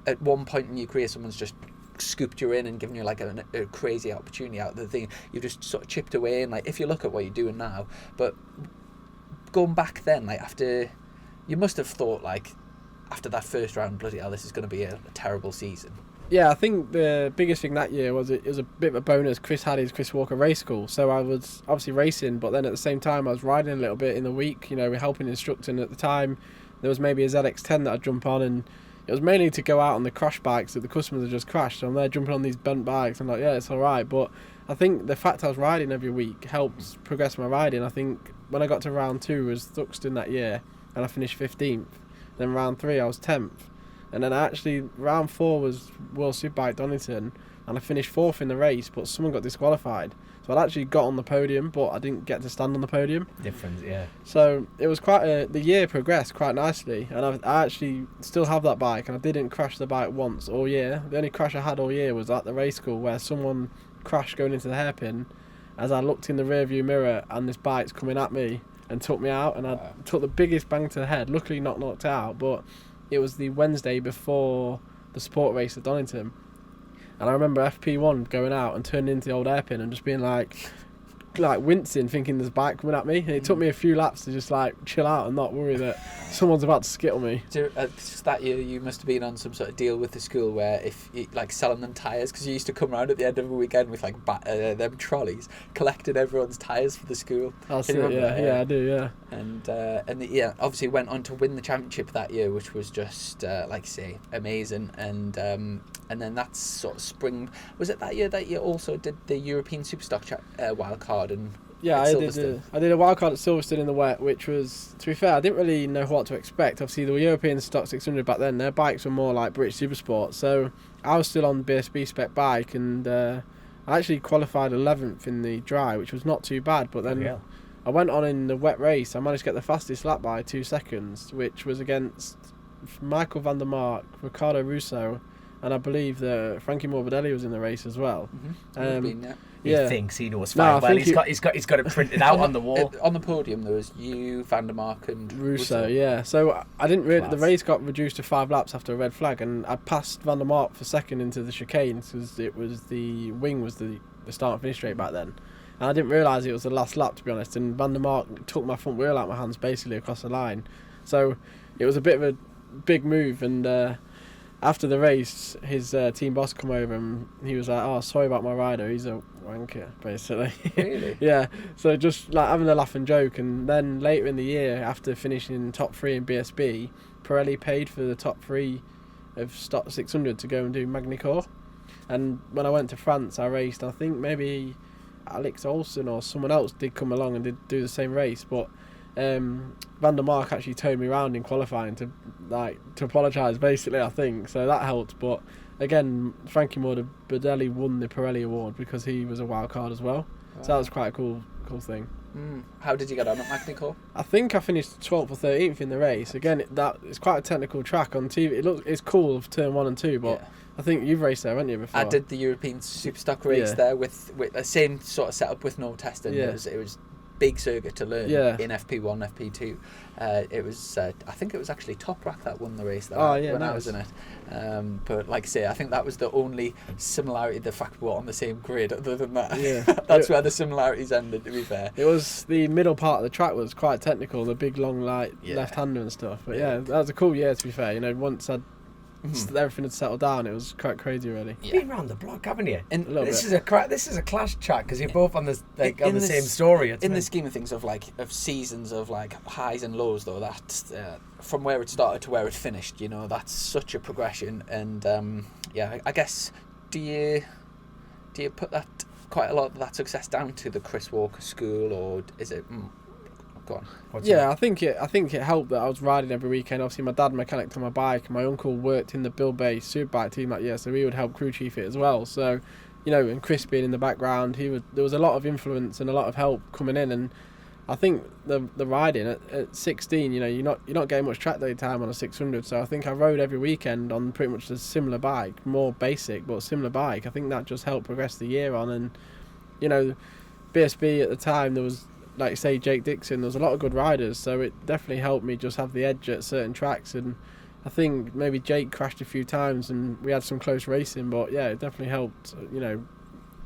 Speaker 2: at one point in your career someone's just scooped you in and given you a crazy opportunity out of the thing. You've just sort of chipped away, and if you look at what you're doing now, but going back then, after, you must have thought after that first round, bloody hell, this is going to be a terrible season.
Speaker 3: Yeah, I think the biggest thing that year was it was a bit of a bonus. Chris had his Chris Walker race school, so I was obviously racing, but then at the same time I was riding a little bit in the week, we're helping instructing at the time. There was maybe a ZX10 that I'd jump on, and it was mainly to go out on the crash bikes that the customers had just crashed, so I'm there jumping on these bent bikes, I'm it's alright, but I think the fact I was riding every week helped progress my riding. I think when I got to round 2 was Thruxton that year, and I finished 15th, then round 3 I was 10th. And then round 4 was World Superbike Donington, and I finished 4th in the race, but someone got disqualified. So I'd actually got on the podium, but I didn't get to stand on the podium.
Speaker 4: Different, yeah.
Speaker 3: So it was the year progressed quite nicely, and I actually still have that bike, and I didn't crash the bike once all year. The only crash I had all year was at the race school, where someone crashed going into the hairpin as I looked in the rearview mirror, and this bike's coming at me and took me out, and I took the biggest bang to the head, luckily not knocked out, but... It was the Wednesday before the sport race at Donington, and I remember FP1 going out and turning into the old hairpin and just being like, like wincing, thinking there's a bike coming at me. And it took me a few laps to just like chill out and not worry that someone's about to skittle me.
Speaker 2: So, that year you must have been on some sort of deal with the school where if you, like selling them tyres, because you used to come around at the end of a weekend with like them trolleys collecting everyone's tyres for the school.
Speaker 3: That's it, yeah, I do, yeah.
Speaker 2: And obviously went on to win the championship that year, which was just like I say, amazing. And then that's sort of spring. Was it that year that you also did the European Superstock wild card and?
Speaker 3: Yeah, I did a wild card at Silverstone in the wet, which was, to be fair, I didn't really know what to expect. Obviously, the European Stock 600 back then, their bikes were more like British Supersport, so I was still on the BSB spec bike, and I actually qualified 11th in the dry, which was not too bad, but then I went on in the wet race. I managed to get the fastest lap by 2 seconds, which was against Michael van der Mark, Riccardo Russo, and I believe that Frankie Morbidelli was in the race as well.
Speaker 4: He thinks he knows fine well. He's got it printed out on the wall.
Speaker 2: On the podium, there was you, Van der Mark, and
Speaker 3: Russo. Yeah. So I didn't really. The race got reduced to 5 laps after a red flag, and I passed Van der Mark for second into the chicane because it was the wing was the start and finish straight back then, and I didn't realise it was the last lap, to be honest. And Van der Mark took my front wheel out of my hands basically across the line, so it was a bit of a big move. And after the race, his team boss come over and he was like, "Oh, sorry about my rider. He's a wanker," basically.
Speaker 2: Really?
Speaker 3: Yeah. So just like having a laugh and joke. And then later in the year, after finishing top 3 in BSB, Pirelli paid for the top 3 of Stock 600 to go and do Magny-Cours. And when I went to France, I raced. I think maybe Alex Olsen or someone else did come along and did do the same race, but Van der Mark actually towed me around in qualifying to apologise, basically, I think. So that helped. But again, Frankie Morbidelli won the Pirelli award because he was a wild card as well. Wow. So that was quite a cool thing.
Speaker 2: How did you get on at Magny-Cours?
Speaker 3: I think I finished 12th or 13th in the race. Again, it's quite a technical track on TV. It's cool of turn 1 and 2, but I think you've raced there, haven't you, before?
Speaker 2: I did the European Superstock race there with the same sort of setup with no testing.
Speaker 3: Yeah.
Speaker 2: It was big circuit to learn in FP1, FP2. It was I think it was actually Top Rack that won the race when I was in it. But like I say, I think that was the only similarity, the fact we were on the same grid. Other than that, that's where the similarities ended, to be fair.
Speaker 3: It was the middle part of the track was quite technical, the big long left-hander and stuff. But that was a cool year, to be fair. You know, once everything had settled down, it was quite crazy, really.
Speaker 4: You've been round the block, haven't you? This is a clash track because you're both on the same story.
Speaker 2: In the scheme of things, of seasons of highs and lows, though, that from where it started to where it finished, you know, that's such a progression. And I guess do you put that quite a lot of that success down to the Chris Walker school, or is it? Go on.
Speaker 3: I think it helped that I was riding every weekend. Obviously, my dad mechanicked on my bike, and my uncle worked in the Bill Bay Superbike team that year, so he would help crew chief it as well. So, you know, and Chris being in the background, there was a lot of influence and a lot of help coming in. And I think the riding at 16, you know, you're not getting much track day time on a 600. So I think I rode every weekend on pretty much a similar bike, more basic but similar bike. I think that just helped progress the year on. And you know, BSB at the time, there was, like say, Jake Dixon, there was a lot of good riders, so it definitely helped me just have the edge at certain tracks. And I think maybe Jake crashed a few times and we had some close racing, but yeah, it definitely helped, you know,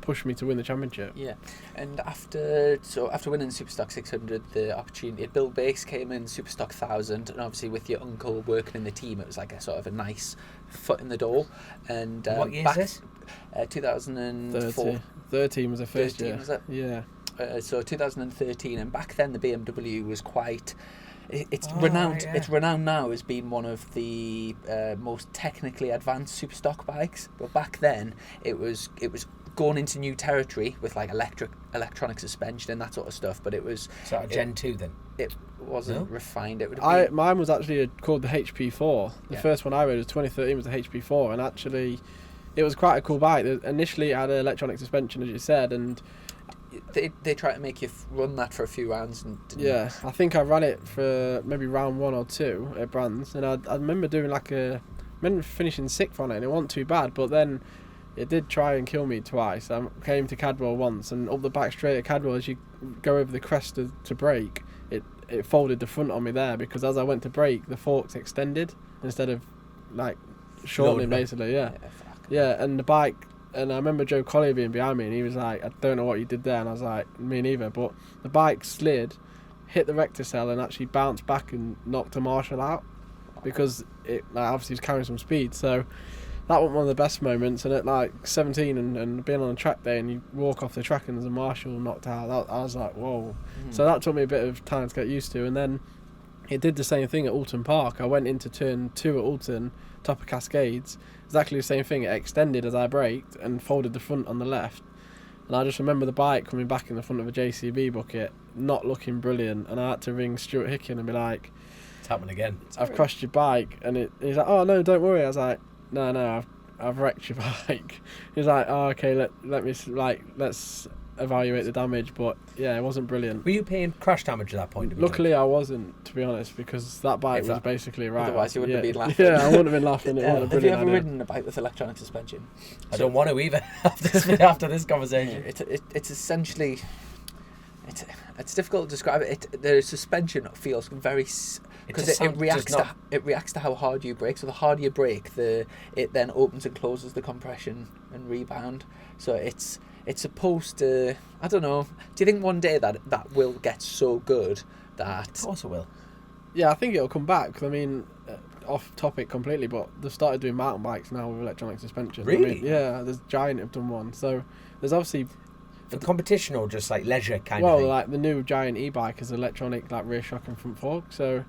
Speaker 3: push me to win the championship.
Speaker 2: Yeah, and after winning Superstock 600, the opportunity at Bill Base came in Superstock 1000, and obviously with your uncle working in the team, it was like a sort of a nice foot in the door. And
Speaker 4: what year is this?
Speaker 2: 2004.
Speaker 3: 13 was the first
Speaker 2: 13,
Speaker 3: year.
Speaker 2: Was it?
Speaker 3: Yeah.
Speaker 2: So 2013, and back then the BMW was quite. It's renowned. Yeah. It's renowned now as being one of the most technically advanced superstock bikes. But back then, it was going into new territory with like electronic suspension and that sort of stuff. But it was
Speaker 4: sort of Gen 2 then.
Speaker 2: It wasn't refined. It would.
Speaker 3: Mine was actually called the HP4. The first one I rode was 2013 was the HP4, and actually, it was quite a cool bike. Initially, it had an electronic suspension, as you said, and
Speaker 2: they try to make you run that for a few rounds.
Speaker 3: I think I ran it for maybe round 1 or 2 at Brands, and I remember doing finishing 6th on it, and it wasn't too bad, but then it did try and kill me twice. I came to Cadwell once, and up the back straight at Cadwell, as you go over the crest to brake, it folded the front on me there, because as I went to brake, the forks extended instead of like shortening, basically. Yeah, and the bike And I remember Joe Collier being behind me, and he was like, I don't know what you did there. And I was like, me neither. But the bike slid, hit the recticel, and actually bounced back and knocked a marshal out, because it obviously was carrying some speed. So that was one of the best moments. And at like 17 and being on a track day, and you walk off the track and there's a marshal knocked out, I was like, whoa. So that took me a bit of time to get used to. And then it did the same thing at Alton Park. I went into turn 2 at Alton, top of Cascades. Exactly the same thing. It extended as I braked and folded the front on the left. And I just remember the bike coming back in the front of a JCB bucket, not looking brilliant. And I had to ring Stuart Hicken and be like,
Speaker 4: it's happening again.
Speaker 3: I've crashed your bike. And he's like, oh no, don't worry. I was like, no, I've wrecked your bike. He's like, oh okay, let's evaluate the damage. But yeah, it wasn't brilliant.
Speaker 4: Were you paying crash damage at that point?
Speaker 3: Luckily I wasn't, to be honest, because that bike was basically right.
Speaker 2: Otherwise you wouldn't have been laughing.
Speaker 3: Yeah, I wouldn't have been laughing. It wasn't a
Speaker 2: have you
Speaker 3: brilliant
Speaker 2: ever
Speaker 3: idea.
Speaker 2: ridden a bike with electronic suspension?
Speaker 4: I don't want to either after this conversation.
Speaker 2: It's essentially, it's difficult to describe it. The suspension feels very, because it reacts to how hard you brake. So the harder you brake, it then opens and closes the compression and rebound. So it's supposed to, I don't know. Do you think one day that will get so good that?
Speaker 4: Of course it will.
Speaker 3: Yeah, I think it'll come back. 'Cause I mean, off topic completely, but they've started doing mountain bikes now with electronic suspension.
Speaker 4: Really?
Speaker 3: I mean, yeah, there's Giant have done one. So there's obviously
Speaker 4: For competition or just like leisure kind of
Speaker 3: well,
Speaker 4: thing?
Speaker 3: like the new Giant e-bike is electronic, like rear shock and front fork. So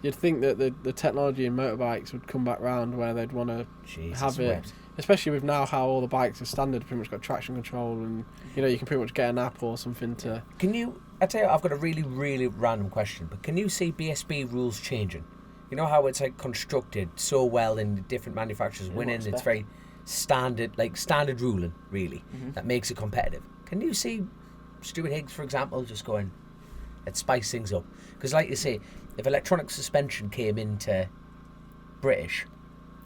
Speaker 3: you'd think that the technology in motorbikes would come back round where they'd want to have it.
Speaker 4: Whipped.
Speaker 3: Especially with now how all the bikes are standard, pretty much got traction control, and you can pretty much get an app or something to.
Speaker 4: Can you? I tell you, I've got a really, really random question. But can you see BSB rules changing? You know how it's like constructed so well in different manufacturers winning. It's very standard, like standard ruling, really, that makes it competitive. Can you see Stuart Higgs, for example, just going, let's spice things up? Because, like you say, if electronic suspension came into British,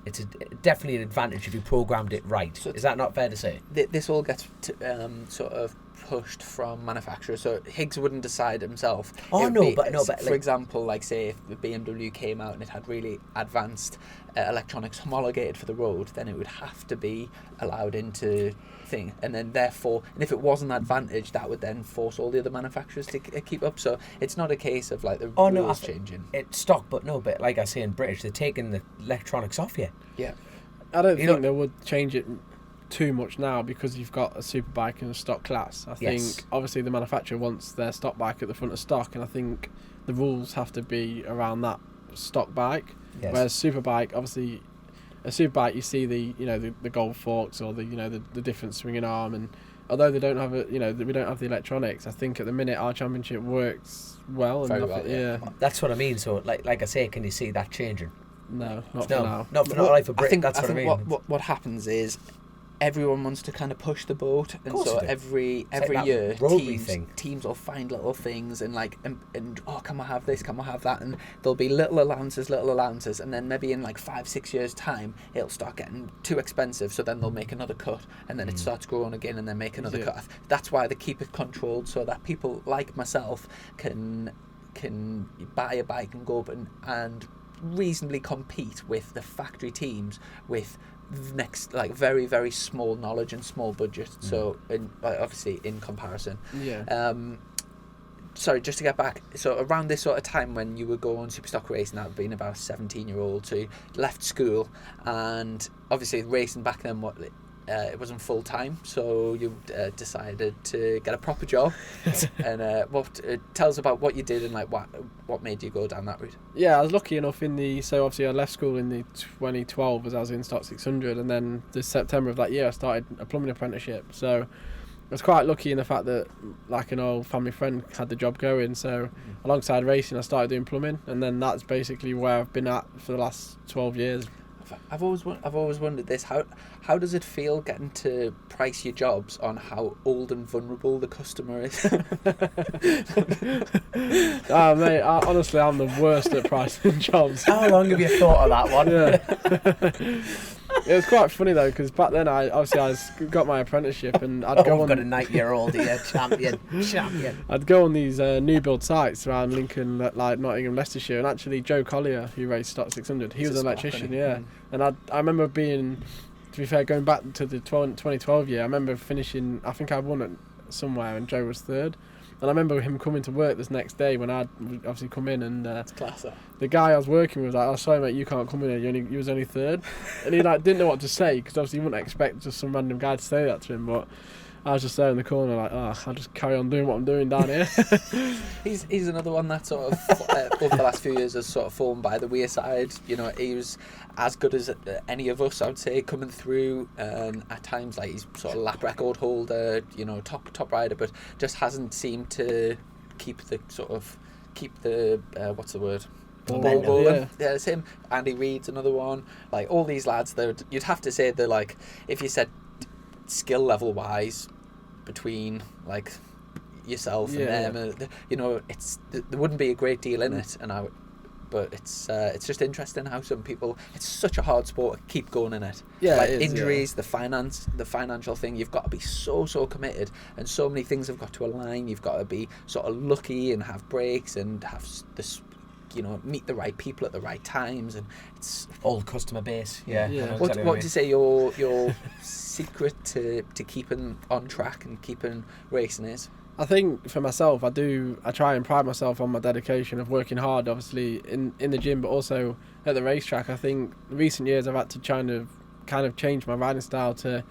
Speaker 4: it's definitely an advantage if you programmed it right. So is that not fair to say?
Speaker 2: This all gets sort of pushed from manufacturers, so Higgs wouldn't decide himself. For example, like say if the BMW came out and it had really advanced electronics homologated for the road, then it would have to be allowed into thing, and then therefore, and if it wasn't advantage, that would then force all the other manufacturers to keep up. So it's not a case of like the rules changing.
Speaker 4: It's stock, but like I say in British, they're taking the electronics off you.
Speaker 2: Yeah,
Speaker 3: I don't think they would change it too much now because you've got a superbike in a stock class. I think obviously the manufacturer wants their stock bike at the front of stock, and I think the rules have to be around that stock bike. Yes. Whereas superbike, obviously, a superbike you see the gold forks or the different swinging arm, and although they don't have we don't have the electronics, I think at the minute our championship works well.
Speaker 2: Very well, yeah.
Speaker 4: That's what I mean. So like I say, can you see that changing?
Speaker 3: No, not for now.
Speaker 4: Not for Britain. That's what I mean.
Speaker 2: What happens is everyone wants to kind of push the boat, and so every
Speaker 4: like
Speaker 2: year
Speaker 4: teams
Speaker 2: will find little things and can I have this, can I have that, and there'll be little allowances, and then maybe in like 5-6 years time it'll start getting too expensive, so then they'll make another cut, and then it starts growing again, and then make another cut. That's why they keep it controlled, so that people like myself can buy a bike and go up and reasonably compete with the factory teams with very, very small knowledge and small budget. So obviously in comparison, sorry, just to get back, so around this sort of time when you were going superstock racing, that would been about 17-year-old, so you left school, and obviously racing back then it wasn't full time, so you decided to get a proper job. And tell us about what you did and like what made you go down that route.
Speaker 3: Yeah, I was lucky enough so obviously I left school in the 2012 as I was in Stock 600, and then this September of that year I started a plumbing apprenticeship. So I was quite lucky in the fact that like an old family friend had the job going. So alongside racing, I started doing plumbing, and then that's basically where I've been at for the last 12 years.
Speaker 2: I've always wondered this. How does it feel getting to price your jobs on how old and vulnerable the customer is?
Speaker 3: Mate, honestly, I'm the worst at pricing jobs.
Speaker 4: How long have you thought of that one?
Speaker 3: Yeah. It was quite funny though, because back then I got my apprenticeship, and I've
Speaker 4: got a 9-year-old here, champion.
Speaker 3: I'd go on these new build sites around Lincoln, like Nottingham, Leicestershire, and actually Joe Collier, who raced Stock 600, he was an electrician, and I remember being to be fair, going back to the 2012 year, I remember finishing. I think I won it somewhere, and Joe was third. And I remember him coming to work this next day when I'd obviously come in, and the guy I was working with was like, "Oh, sorry mate, you can't come in here. You was only third," and he like didn't know what to say because obviously you wouldn't expect just some random guy to say that to him, but. I was just there in the corner like, I'll just carry on doing what I'm doing down here.
Speaker 2: He's another one that sort of, over the last few years, has sort of fallen by the wayside. You know, he was as good as any of us, I would say, coming through. At times, like, he's sort of lap record holder, you know, top rider, but just hasn't seemed to keep the what's the word? Ball. Yeah, it's him. Andy Reid's another one. Like, all these lads, you'd have to say they're like, if you said skill level wise between like yourself and them, you know, there wouldn't be a great deal in it, but it's just interesting how some people, it's such a hard sport to keep going in it. Like injuries, the financial thing, you've got to be so committed, and so many things have got to align. You've got to be sort of lucky and have breaks and have this, you know, meet the right people at the right times, and it's
Speaker 4: all customer base.
Speaker 2: What would you say your secret to keeping on track and keeping racing is?
Speaker 3: I think for myself, I try and pride myself on my dedication of working hard, obviously in the gym, but also at the racetrack. I think in recent years I've had to kind of change my riding style to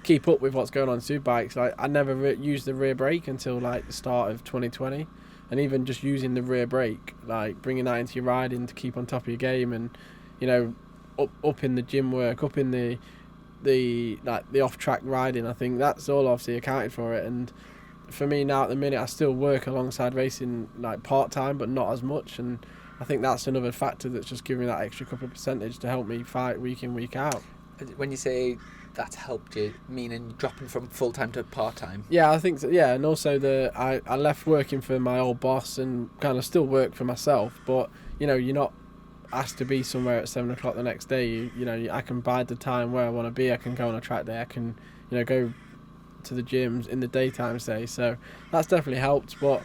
Speaker 3: keep up with what's going on in Superbikes. Like, I never used the rear brake until like the start of 2020. And even just using the rear brake, like bringing that into your riding to keep on top of your game, and, you know, up in the gym work, up in the off track riding, I think that's all obviously accounted for it. And for me now at the minute, I still work alongside racing like part time, but not as much. And I think that's another factor that's just giving me that extra couple of percentage to help me fight week in, week out.
Speaker 2: When you say that's helped you, meaning dropping from full time to part time?
Speaker 3: Yeah, I think so. Yeah, and also I left working for my old boss and kind of still work for myself, but you know, you're not asked to be somewhere at 7 o'clock the next day. You know, I can bide the time where I want to be. I can go on a track day. I can, you know, go to the gyms in the daytime, say. So that's definitely helped. But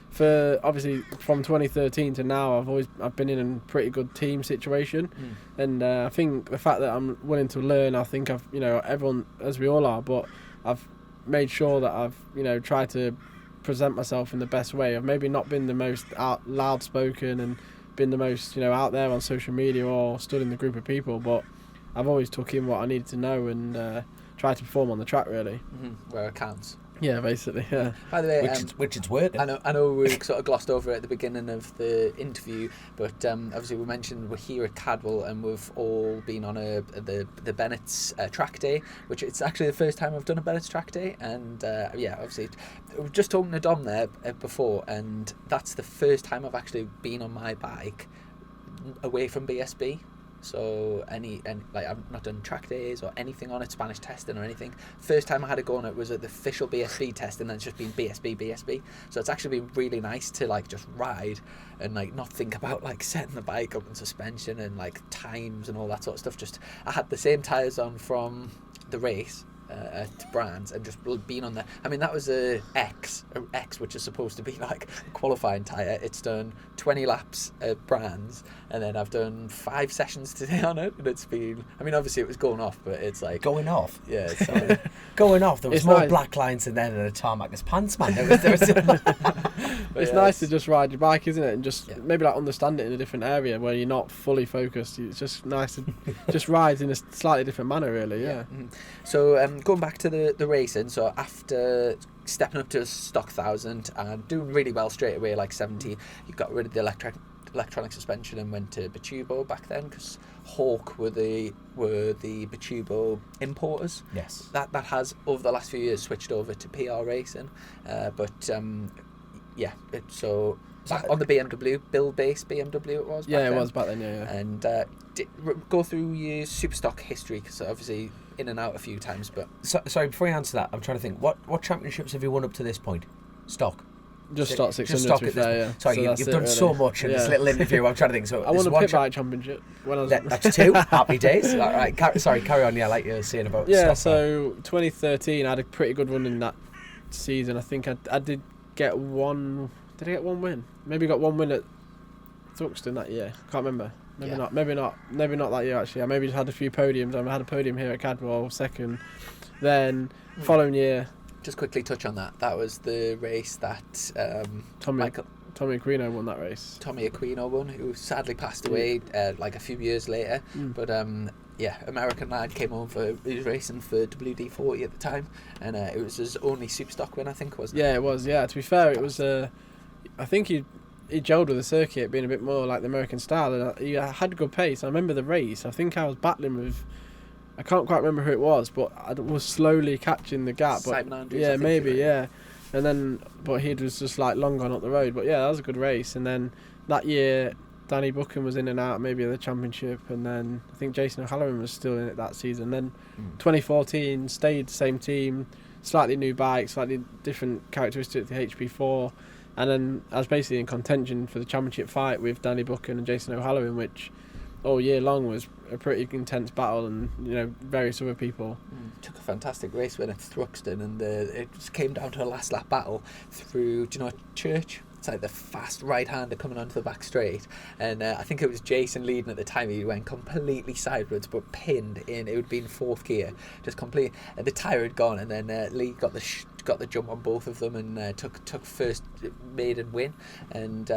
Speaker 3: for obviously from 2013 to now, I've been in a pretty good team situation, and I think the fact that I'm willing to learn, I think I've, you know, everyone, as we all are, but I've made sure that I've, you know, tried to present myself in the best way. I've maybe not been the most loud spoken and been the most, you know, out there on social media or stood in the group of people, but I've always took in what I needed to know and tried to perform on the track, really.
Speaker 2: Where it counts.
Speaker 3: Yeah, basically, yeah.
Speaker 2: By the way,
Speaker 4: which is working.
Speaker 2: I know we sort of glossed over it at the beginning of the interview, but obviously we mentioned we're here at Cadwell and we've all been on the Bennett's track day, which it's actually the first time I've done a Bennett's track day, and obviously we were just talking to Dom there before, and that's the first time I've actually been on my bike away from BSB. So like, I've not done track days or anything on it, Spanish testing or anything. First time I had to go on it was at the official BSB test, and then it's just been BSB. So it's actually been really nice to like just ride and like not think about like setting the bike up and suspension and like times and all that sort of stuff. Just I had the same tyres on from the race at Brands, and just being on there. I mean, that was a X, which is supposed to be like a qualifying tyre. It's done 20 laps at Brands, and then I've done 5 sessions today on it, and it's been, I mean, obviously it was going off, but it's like
Speaker 4: going off.
Speaker 2: Yeah, it's
Speaker 4: going off. There was
Speaker 3: it's
Speaker 4: more
Speaker 3: nice.
Speaker 4: Black lines in there than a tarmac as pants, man.
Speaker 3: It's nice to just ride your bike, isn't it? And just maybe like understand it in a different area where you're not fully focused. It's just nice to just ride in a slightly different manner, really. Yeah.
Speaker 2: So going back to the racing, so after stepping up to a stock 1000 and doing really well straight away, like 70, you got rid of the electronic suspension and went to Bitubo back then, because Hawk were the Bitubo importers.
Speaker 4: Yes.
Speaker 2: That has over the last few years switched over to PR Racing, so on the BMW, build-based BMW it was back then.
Speaker 3: It was back then, yeah.
Speaker 2: And go through your super stock history, because obviously in and out a few times, but...
Speaker 4: Sorry, before you answer that, I'm trying to think, what championships have you won up to this point? Stock?
Speaker 3: Just stock 600,
Speaker 4: stock
Speaker 3: to be fair, yeah.
Speaker 4: Sorry, you've done really so much in this little interview. I'm trying to think. So
Speaker 3: I won a pit bike championship when I was...
Speaker 4: That's 2. Happy days. All right, carry on. Yeah, like you were saying about stock.
Speaker 3: So 2013, I had a pretty good run in that season. I think I did get one... Did I get one win? Maybe got one win at Thruxton that year. Can't remember. Maybe
Speaker 2: Yeah.
Speaker 3: not. Maybe not that year actually. I maybe just had a few podiums. I had a podium here at Cadwell, second. Then following year,
Speaker 2: Just quickly touch on that. That was the race that
Speaker 3: Tommy Aquino won that race.
Speaker 2: Tommy Aquino won, who sadly passed away like a few years later. But American lad came over. He was racing for WD-40 at the time, and it was his only Superstock win, I think, wasn't it?
Speaker 3: Yeah, it was. Yeah, to be fair, it was. I think he gelled with the circuit, being a bit more like the American style, and he had good pace. I remember the race. I think I was battling with. I can't quite remember who it was, but I was slowly catching the gap. But
Speaker 2: Simon Andrews,
Speaker 3: yeah,
Speaker 2: I think,
Speaker 3: maybe,
Speaker 2: right?
Speaker 3: yeah. And then, but he was just like long gone up the road. But yeah, that was a good race. And then that year, Danny Buchan was in and out maybe of the championship, and then I think Jason O'Halloran was still in it that season. Then 2014, stayed the same team, slightly new bike, slightly different characteristics to the HP4. And then I was basically in contention for the championship fight with Danny Buchan and Jason O'Halloran, which all year long was a pretty intense battle, and various other people.
Speaker 2: Took a fantastic race win at Thruxton, and it just came down to a last lap battle through, do you know, Church? It's like the fast right-hander coming onto the back straight, and I think it was Jason leading at the time. He went completely sideways, but pinned in. It would be in fourth gear, just complete. And the tyre had gone, and then Lee got the jump on both of them, and took first maiden win. And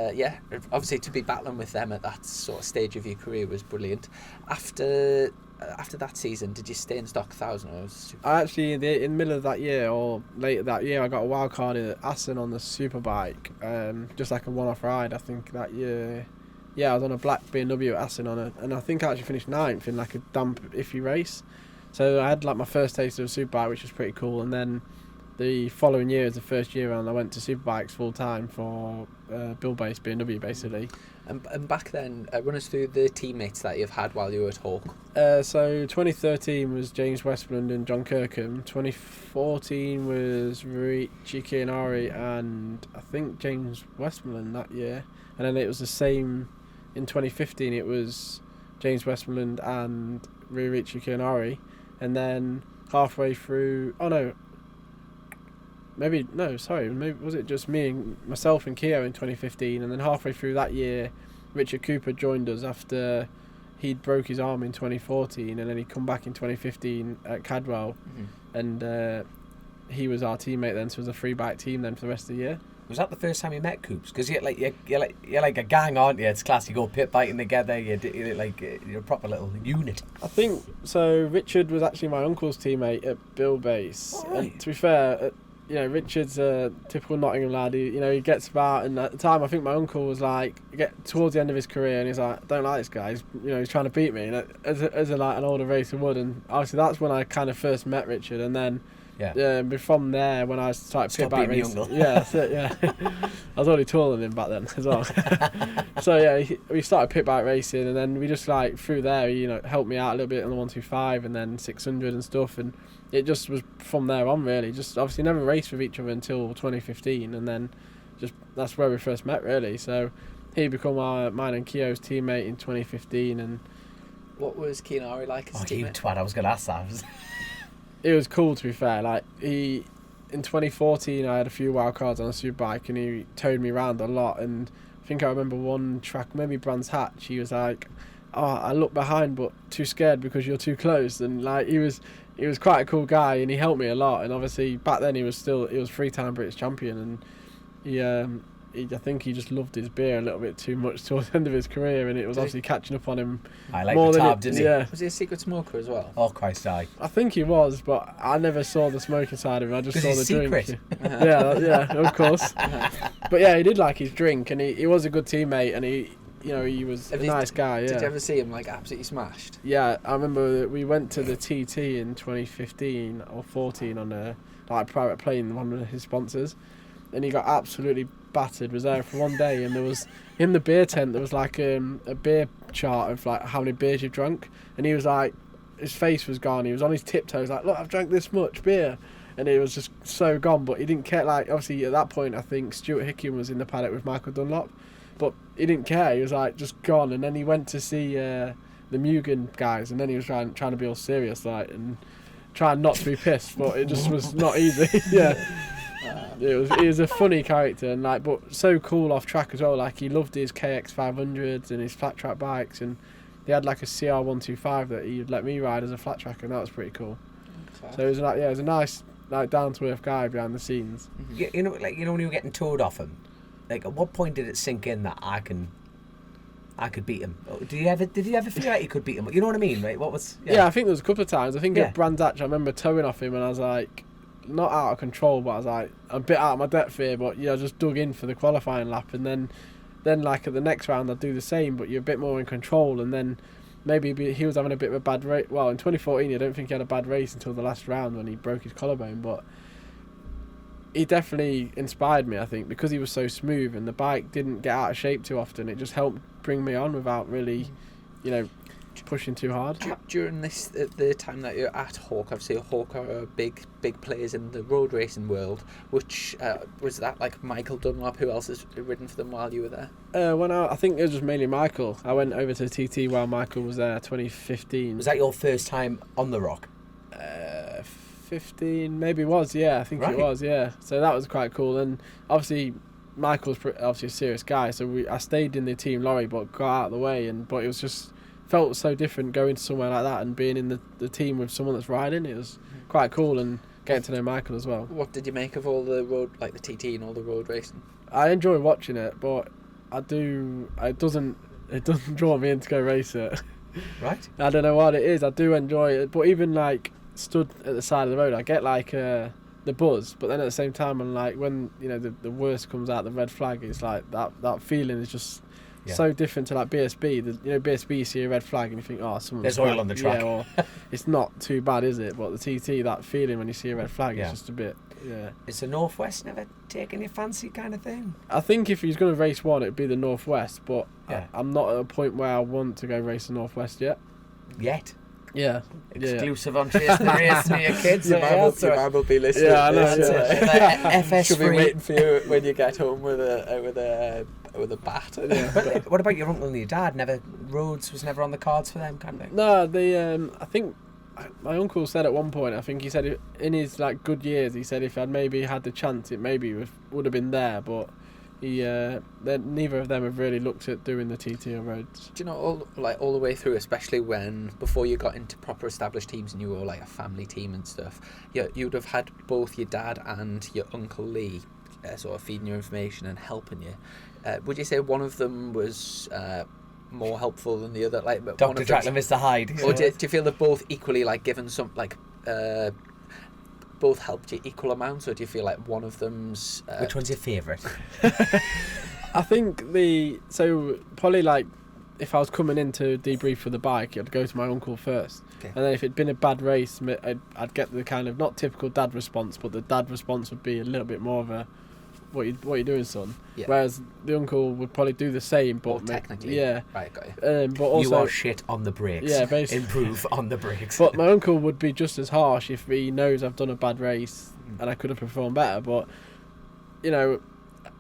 Speaker 2: obviously to be battling with them at that sort of stage of your career was brilliant. After that season, did you stay in stock 1000? Or
Speaker 3: I actually, in the middle of that year or later that year, I got a wild card at Assen on the Superbike, just like a one-off ride. I think that year, I was on a black BMW at Assen and I think I actually finished 9th in like a damp, iffy race. So I had like my first taste of a Superbike, which was pretty cool. And then the following year, as the first year round, I went to Superbikes full time for Bill-based BMW basically.
Speaker 2: And back then, run us through the teammates that you've had while you were at Hawk.
Speaker 3: So 2013 was James Westmoreland and John Kirkham. 2014 was Richie Chianari and I think James Westmoreland that year. And then it was the same in 2015. It was James Westmoreland and Richie Chianari. And then halfway through, maybe was it just myself and Keogh in 2015, and then halfway through that year Richard Cooper joined us after he'd broke his arm in 2014, and then he'd come back in 2015 at Cadwell, and he was our teammate then, so it was a free bike team then for the rest of the year.
Speaker 4: Was that the first time you met Coops? Because you're like a gang, aren't you? It's class. You go pit biking together. You're a proper little unit.
Speaker 3: I think so. Richard was actually my uncle's teammate at Bill Base.
Speaker 4: Oh, right.
Speaker 3: And to be fair, Richard's a typical Nottingham lad. He gets about, and at the time I think my uncle was like, get towards the end of his career, and he's like, I don't like this guy. He's trying to beat me, as like an older racer would. And obviously that's when I kind of first met Richard, and then. Yeah. From there, when I started pit bike racing, that's it. Yeah, I was already taller than him back then as well. So yeah, we started pit bike racing, and then we just like through there, helped me out a little bit on the 125 and then 600 and stuff, and it just was from there on really. Just obviously never raced with each other until 2015, and then just that's where we first met really. So he became mine and Keogh's teammate in 2015, and
Speaker 2: what was Chianari like as a teammate?
Speaker 4: You twat! I was going to ask that.
Speaker 3: It was cool to be fair. Like in 2014, I had a few wild cards on a Superbike, and he towed me around a lot. And I think I remember one track, maybe Brands Hatch. He was like, "Oh, I look behind, but too scared because you're too close." And like he was quite a cool guy, and he helped me a lot. And obviously back then he was 3-time British champion, and I think he just loved his beer a little bit too much towards the end of his career, and it was obviously catching up on him.
Speaker 4: I like the tab, didn't he?
Speaker 3: Yeah.
Speaker 2: Was he a secret smoker as well?
Speaker 4: Oh Christ, I
Speaker 3: think he was, but I never saw the smoking side of him. I just saw the
Speaker 4: secret.
Speaker 3: drink. Yeah, of course. But yeah, he did like his drink, and he was a good teammate, and he was a nice guy. Yeah.
Speaker 2: Did you ever see him like absolutely smashed?
Speaker 3: Yeah, I remember we went to the TT in 2015 or 14 on a private plane, one of his sponsors, and he got absolutely battered. Was there for one day, and there was in the beer tent there was like a beer chart of like how many beers you've drunk, and he was like, his face was gone, he was on his tiptoes like, look, I've drank this much beer, and it was just so gone. But he didn't care. Like obviously at that point I think Stuart Hicken was in the paddock with Michael Dunlop, but he didn't care. He was like just gone. And then he went to see the Mugen guys, and then he was trying to be all serious like and trying not to be pissed, but it just was not easy. Yeah. He was a funny character, and like, but so cool off track as well. Like, he loved his KX500s and his flat track bikes, and he had like a CR125 that he'd let me ride as a flat tracker, and that was pretty cool. So it was like, yeah, it was a nice, like, down to earth guy behind the scenes.
Speaker 4: Mm-hmm. You know, like, you know when you were getting towed off him, like, at what point did it sink in that I could beat him? Did you ever feel like you could beat him? You know what I mean, right? What was?
Speaker 3: Yeah, I think there was a couple of times. I think at Brands Hatch, I remember towing off him, and I was like, not out of control, but I was like a bit out of my depth here. But I just dug in for the qualifying lap, and then like at the next round, I'd do the same, but you're a bit more in control, and then. Maybe he was having a bit of a bad race. Well, in 2014, I don't think he had a bad race until the last round when he broke his collarbone. But he definitely inspired me, I think, because he was so smooth and the bike didn't get out of shape too often. It just helped bring me on without really, pushing too hard.
Speaker 2: During the time that you're at Hawk, obviously Hawk are big players in the road racing world. Which was that like Michael Dunlop? Who else has ridden for them while you were there?
Speaker 3: I think it was just mainly Michael. I went over to TT while Michael was there, 2015.
Speaker 4: Was that your first time on the rock?
Speaker 3: 15 maybe was, yeah. I think it was, yeah. So that was quite cool. And obviously Michael's obviously a serious guy, so I stayed in the team lorry but got out of the way. But it was just felt so different going to somewhere like that and being in the team with someone that's riding. It was quite cool, and getting to know Michael as well.
Speaker 2: What did you make of all the road, like the TT and all the road racing?
Speaker 3: I enjoy watching it, but it doesn't draw me in to go race it.
Speaker 4: Right.
Speaker 3: I don't know what it is. I do enjoy it, but even like stood at the side of the road, I get like the buzz, but then at the same time, I'm like, when the worst comes out, the red flag, it's like that feeling is just so different to like BSB. BSB, you see a red flag and you think, oh,
Speaker 4: there's oil on the track.
Speaker 3: Yeah, or it's not too bad, is it? But the TT, that feeling when you see a red flag, is just a bit. Yeah.
Speaker 4: Is the Northwest never taking your fancy kind of thing?
Speaker 3: I think if he's going to race one, it'd be the Northwest, but I'm not at a point where I want to go race the Northwest yet.
Speaker 4: Yet?
Speaker 3: Yeah.
Speaker 4: Exclusive on Chasin The Racin, your kids.
Speaker 2: Your mum will be listening.
Speaker 3: Yeah, I know.
Speaker 4: FS3.
Speaker 2: She'll be waiting for you when you get home with a bat.
Speaker 4: What about your uncle and your dad? Roads was never on the cards for them, kind of thing?
Speaker 3: No, I think my uncle said at one point, I think he said in his like good years, he said if I'd maybe had the chance, it maybe would have been there, but neither of them have really looked at doing the TT or roads.
Speaker 2: Do you know, all the way through, especially before you got into proper established teams and you were like a family team and stuff, you'd have had both your dad and your Uncle Lee sort of feeding you information and helping you. Would you say one of them was more helpful than the other? Like
Speaker 4: Dr. Trackler, Mr. Hyde.
Speaker 2: Or do you feel they're both equally like given some like both helped you equal amounts, or do you feel like one of them's
Speaker 4: which one's your favourite?
Speaker 3: I think probably like if I was coming in to debrief for the bike, I'd go to my uncle first, and then if it'd been a bad race, I'd get the kind of not typical dad response, but the dad response would be a little bit more of a what you doing, son? Yeah. Whereas the uncle would probably do the same, but
Speaker 2: technically,
Speaker 3: right,
Speaker 2: got you.
Speaker 3: But also,
Speaker 4: you are shit on the brakes.
Speaker 3: Yeah, basically.
Speaker 4: Improve on the brakes.
Speaker 3: But my uncle would be just as harsh if he knows I've done a bad race and I could have performed better. But I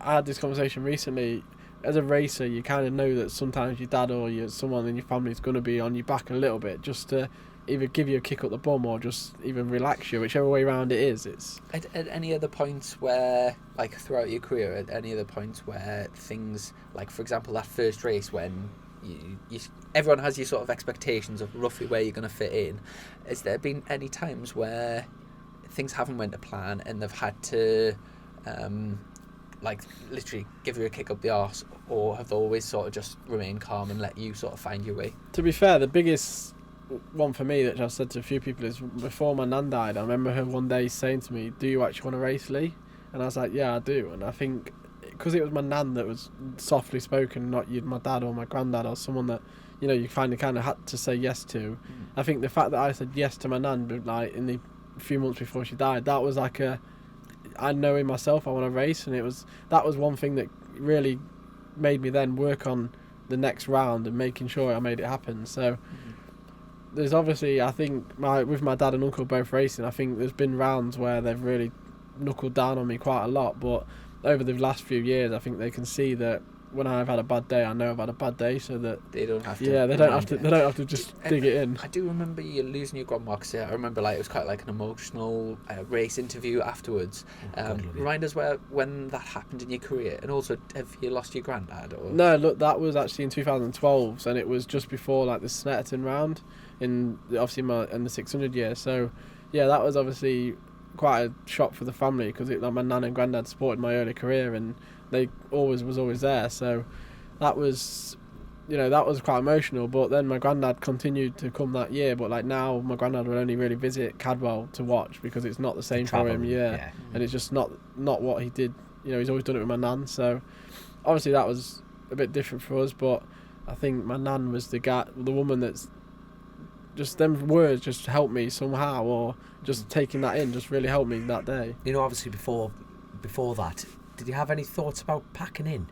Speaker 3: had this conversation recently. As a racer, you kind of know that sometimes your dad or someone in your family is going to be on your back a little bit, just to either give you a kick up the bum or just even relax you, whichever way around it is. It's
Speaker 2: at any other points where, like throughout your career, at any other points where things, like for example that first race when everyone has your sort of expectations of roughly where you're going to fit in, has there been any times where things haven't went to plan and they've had to like literally give you a kick up the arse, or have they always sort of just remained calm and let you sort of find your way?
Speaker 3: To be fair, the biggest one for me that I've said to a few people is before my nan died, I remember her one day saying to me, "Do you actually want to race, Lee?" And I was like, "Yeah, I do." And I think because it was my nan that was softly spoken, not my dad or my granddad or someone that you kind of had to say yes to. I think the fact that I said yes to my nan, but like in the few months before she died, that was like I know in myself I want to race, and that was one thing that really made me then work on the next round and making sure I made it happen. So there's obviously, I think with my dad and uncle both racing, I think there's been rounds where they've really knuckled down on me quite a lot, but over the last few years I think they can see that when I've had a bad day, I know I've had a bad day, so that
Speaker 2: they don't have to.
Speaker 3: Yeah, they don't have to just dig it in.
Speaker 2: I do remember you losing your grandma. I remember like it was quite like an emotional race interview afterwards. Remind us when that happened in your career, and also have you lost your granddad? Or?
Speaker 3: No, look, that was actually in 2012, and it was just before like the Snetterton round in the 600 year. So yeah, that was obviously quite a shock for the family because like my nan and granddad supported my early career, and they was always there. So that was, that was quite emotional. But then my granddad continued to come that year. But like now, my granddad will only really visit Cadwell to watch because it's not the same for him. Yeah, and it's just not what he did. He's always done it with my nan. So obviously that was a bit different for us. But I think my nan was the woman that's just them words just helped me somehow, or just taking that in just really helped me that day.
Speaker 4: Obviously before that, did you have any thoughts about packing in?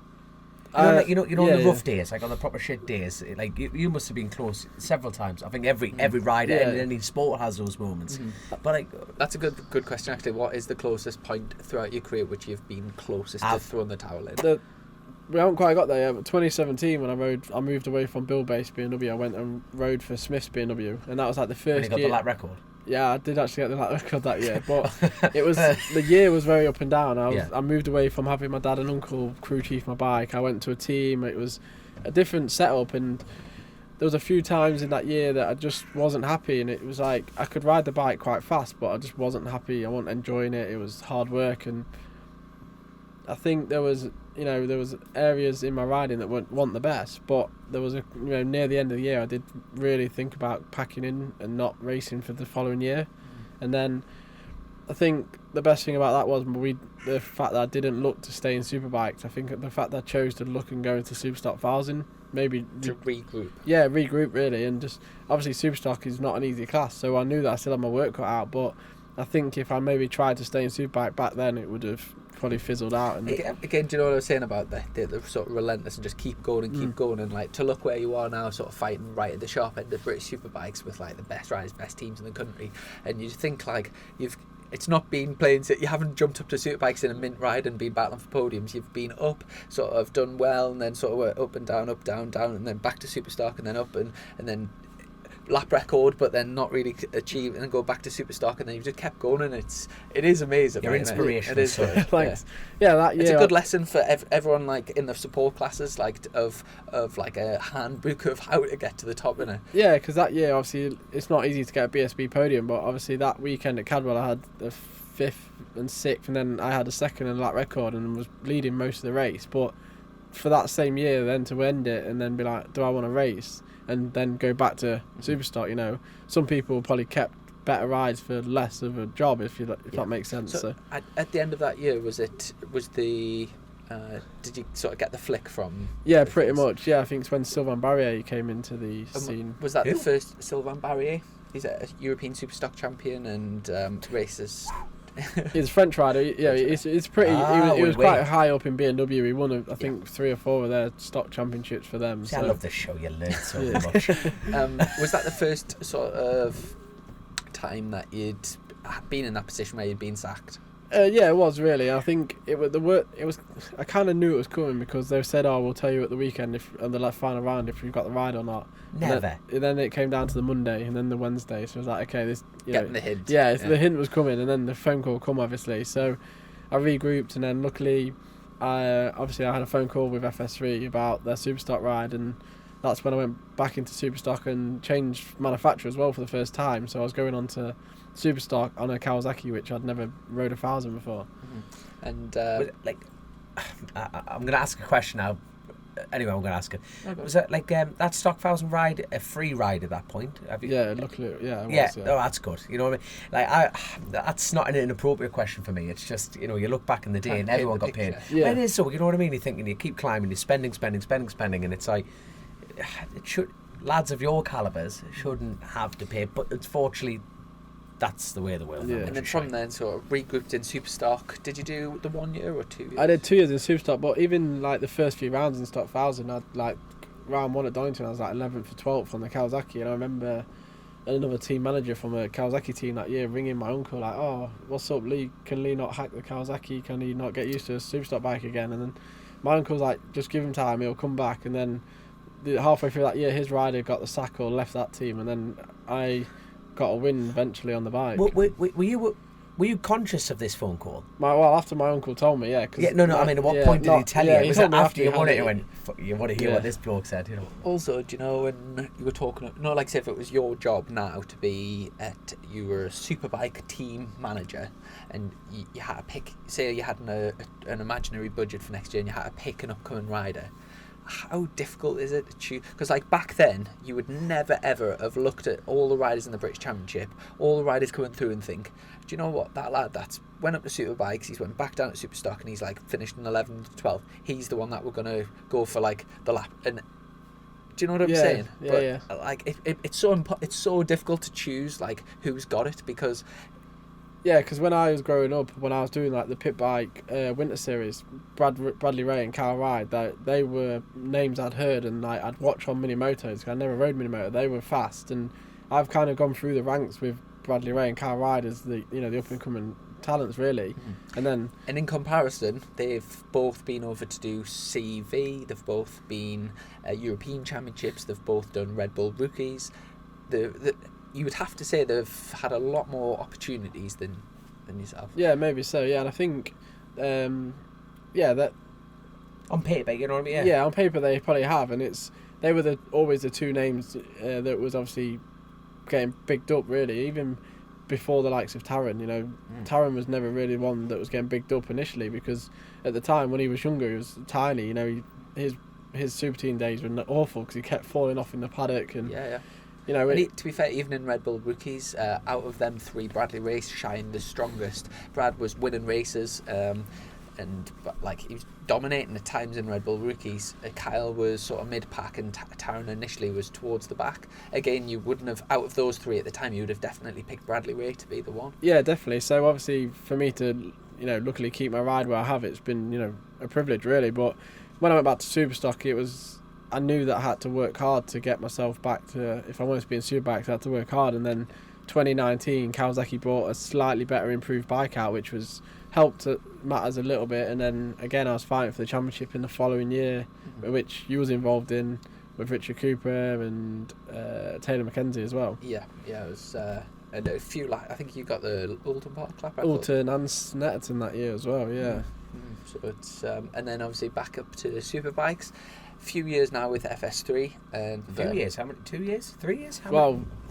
Speaker 4: On the rough days, like on the proper shit days, like you must have been close several times. I think every rider in any sport has those moments. But like,
Speaker 2: that's a good question actually. What is the closest point throughout your career which you've been closest to throwing the towel in?
Speaker 3: We haven't quite got there yet, but 2017 when I moved away from Bill-based BMW, I went and rode for Smith's BMW, and that was like the first
Speaker 4: year. And you got the lap record?
Speaker 3: Yeah, I did actually get the lap record that year, but it was the year was very up and down. I moved away from having my dad and uncle crew chief my bike. I went to a team. It was a different setup, and there was a few times in that year that I just wasn't happy, and it was like I could ride the bike quite fast, but I just wasn't happy. I wasn't enjoying it. It was hard work, and I think there was areas in my riding that weren't the best, but there was near the end of the year I did really think about packing in and not racing for the following year. And then I think the best thing about that was the fact that I didn't look to stay in Superbikes. I think the fact that I chose to look and go into Superstock 1000, maybe
Speaker 2: to regroup.
Speaker 3: Yeah, regroup really, and just obviously Superstock is not an easy class, so I knew that I still had my work cut out, but I think if I maybe tried to stay in Superbike back then, it would have probably fizzled out. And
Speaker 2: again, do you know what I was saying about the sort of relentless and just keep going and keep going, and like to look where you are now, sort of fighting right at the sharp end of British Superbikes with like the best riders, best teams in the country, and you think like it's not been playing. You haven't jumped up to Superbikes in a mint ride and been battling for podiums. You've been up, sort of done well, and then sort of up and down, up, down, down, and then back to Superstock, and then up and then lap record, but then not really achieve, and then go back to Superstock, and then you've just kept going, and it is amazing.
Speaker 4: You're inspirational.
Speaker 2: It is.
Speaker 3: Thanks. Yeah, that year
Speaker 2: it's a good lesson for everyone, like in the support classes, like of like a handbook of how to get to the top in it.
Speaker 3: Yeah, because that year obviously it's not easy to get a BSB podium, but obviously that weekend at Cadwell I had the 5th and 6th, and then I had a 2nd and lap record and was leading most of the race. But for that same year, then to end it and then be like, do I want to race? And then go back to Superstock, some people probably kept better rides for less of a job, if that makes sense. So
Speaker 2: at the end of that year, did you sort of get the flick from?
Speaker 3: Yeah, pretty much. Yeah, I think it's when Sylvain Barrier came into the scene.
Speaker 2: Was that the first Sylvain Barrier? He's a European Superstock champion and races.
Speaker 3: He's a French rider. Yeah, it's pretty. He was quite high up in BMW. He won, I think, 3 or 4 of their stock championships for them.
Speaker 4: See, I love this show. You learn so much.
Speaker 2: Was that the first sort of time that you'd been in that position where you'd been sacked?
Speaker 3: Yeah, it was really. I think it was. I kind of knew it was coming because they said, "Oh, we'll tell you at the weekend on the final round if you've got the ride or not."
Speaker 4: Never.
Speaker 3: And then it came down to the Monday and then the Wednesday. So it was like, okay, this.
Speaker 2: Getting the hint.
Speaker 3: Yeah, the hint was coming, and then the phone call come obviously. So I regrouped, and then luckily, I had a phone call with FS3 about their Superstock ride, and that's when I went back into Superstock and changed manufacturer as well for the first time. So I was going on to Superstock on a Kawasaki, which I'd never rode 1000 before.
Speaker 2: And
Speaker 4: I'm going to ask a question now. Anyway, I'm going to ask it. Okay. Was that like that stock 1000 ride a free ride at that point?
Speaker 3: Yeah, luckily, yeah.
Speaker 4: Oh, that's good. You know what I mean? Like that's not an inappropriate question for me. It's just you look back in the day and everyone got paid.
Speaker 3: Yeah.
Speaker 4: It is so. You know what I mean? You're thinking you keep climbing, you're spending, and it's like lads of your calibers shouldn't have to pay, but unfortunately, that's the way of the world.
Speaker 3: Yeah.
Speaker 2: And then from then, sort of regrouped in Superstock. Did you do the 1 year or 2 years?
Speaker 3: I did 2 years in Superstock, but even like the first few rounds in Stock 1000, I'd like round 1 at Donington, I was like 11th or 12th on the Kawasaki, and I remember another team manager from a Kawasaki team that year ringing my uncle like, "Oh, what's up, Lee? Can Lee not hack the Kawasaki? Can he not get used to a Superstock bike again?" And then my uncle's like, just give him time, he'll come back. And then halfway through that year, his rider got the sack or left that team, and then I got a win eventually on the bike.
Speaker 4: Were you conscious of this phone call?
Speaker 3: After my uncle told me, yeah.
Speaker 4: I mean, at what point did he tell you? Was it after you won it? You went, you want to hear what this bloke said, you know?
Speaker 2: Also, do you know when you were talking, like say if it was your job now to be you were a Superbike team manager, and you had to pick, say you had an imaginary budget for next year, and you had to pick an upcoming rider. How difficult is it to choose? Because like back then, you would never ever have looked at all the riders in the British Championship, all the riders coming through, and think, do you know what, that lad that's went up to Superbikes, he's went back down to Superstock, and he's like finished in 11th, 12th. He's the one that we're gonna go for like the lap. And do you know what I'm saying?
Speaker 3: Yeah.
Speaker 2: Like it's so difficult to choose like who's got it, because.
Speaker 3: Yeah, because when I was growing up, when I was doing like the pit bike winter series, Bradley Ray and Kyle Ride, they were names I'd heard and like I'd watch on mini motos. I never rode mini moto. They were fast, and I've kind of gone through the ranks with Bradley Ray and Kyle Ride as the up and coming talents really. And
Speaker 2: in comparison, they've both been over to do CV. They've both been European Championships. They've both done Red Bull Rookies. You would have to say they've had a lot more opportunities than yourself.
Speaker 3: Yeah, maybe so. Yeah, and I think, that
Speaker 4: on paper, you know what I mean? Yeah.
Speaker 3: Yeah, on paper they probably have, and they were always the two names that was obviously getting bigged up really, even before the likes of Taron. Taron was never really one that was getting bigged up initially, because at the time when he was younger, he was tiny. His super team days were awful because he kept falling off in the paddock and.
Speaker 2: Yeah.
Speaker 3: To
Speaker 2: be fair, even in Red Bull Rookies, out of them three, Bradley Ray shined the strongest. Brad was winning races, but he was dominating at times in Red Bull Rookies. Kyle was sort of mid-pack, and Taron initially was towards the back. Again, you wouldn't have, out of those three at the time, you would have definitely picked Bradley Ray to be the one.
Speaker 3: Yeah, definitely. So obviously, for me to, luckily keep my ride where I have, it's been, a privilege really. But when I went back to Superstock, I knew that I had to work hard to get myself back to, if I wanted to be in Superbikes, I had to work hard. And then 2019, Kawasaki brought a slightly better improved bike out, which helped matters a little bit. And then again, I was fighting for the championship in the following year, which you was involved in with Richard Cooper and Taylor McKenzie as well.
Speaker 2: Yeah, it was and a few. I think you got the Alton Park lap.
Speaker 3: Alton and Snetterton that year as well. Yeah.
Speaker 2: So it's and then obviously back up to the Superbikes. Few years now with FS3, and
Speaker 4: a few years. How many? 2 years? 3 years?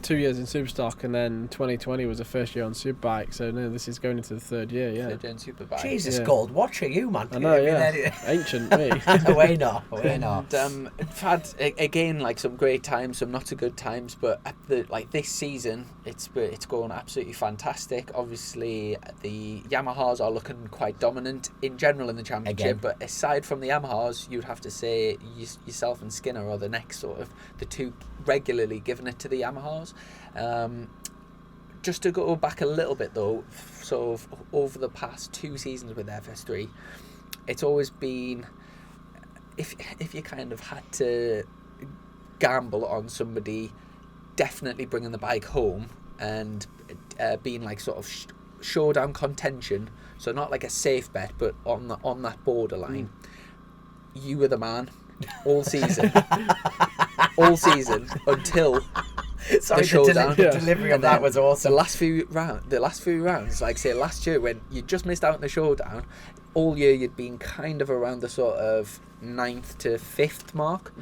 Speaker 3: 2 years in Superstock, and then 2020 was the first year on Superbike. So no, this is going into the third year. Yeah.
Speaker 2: Third year in Superbike.
Speaker 4: Jesus, Gold Watcher, you man.
Speaker 3: I know. Yeah. Ancient me.
Speaker 4: Way not.
Speaker 2: And, I've had again some great times, some not so good times, but at this season, it's going absolutely fantastic. Obviously, the Yamahas are looking quite dominant in general in the championship, again. But aside from the Yamahas, you'd have to say yourself and Skinner are the next sort of the two regularly giving it to the Yamahas. Just to go back a little bit though, so over the past 2 seasons with FS3, it's always been, if you kind of had to gamble on somebody definitely bringing the bike home and being sort of showdown contention, so not like a safe bet but on that borderline, you were the man all season until
Speaker 4: Sorry,
Speaker 2: the showdown.
Speaker 4: The delivery of that was awesome.
Speaker 2: The last few rounds, like say last year when you just missed out on the showdown, all year you'd been kind of around the sort of 9th to 5th mark.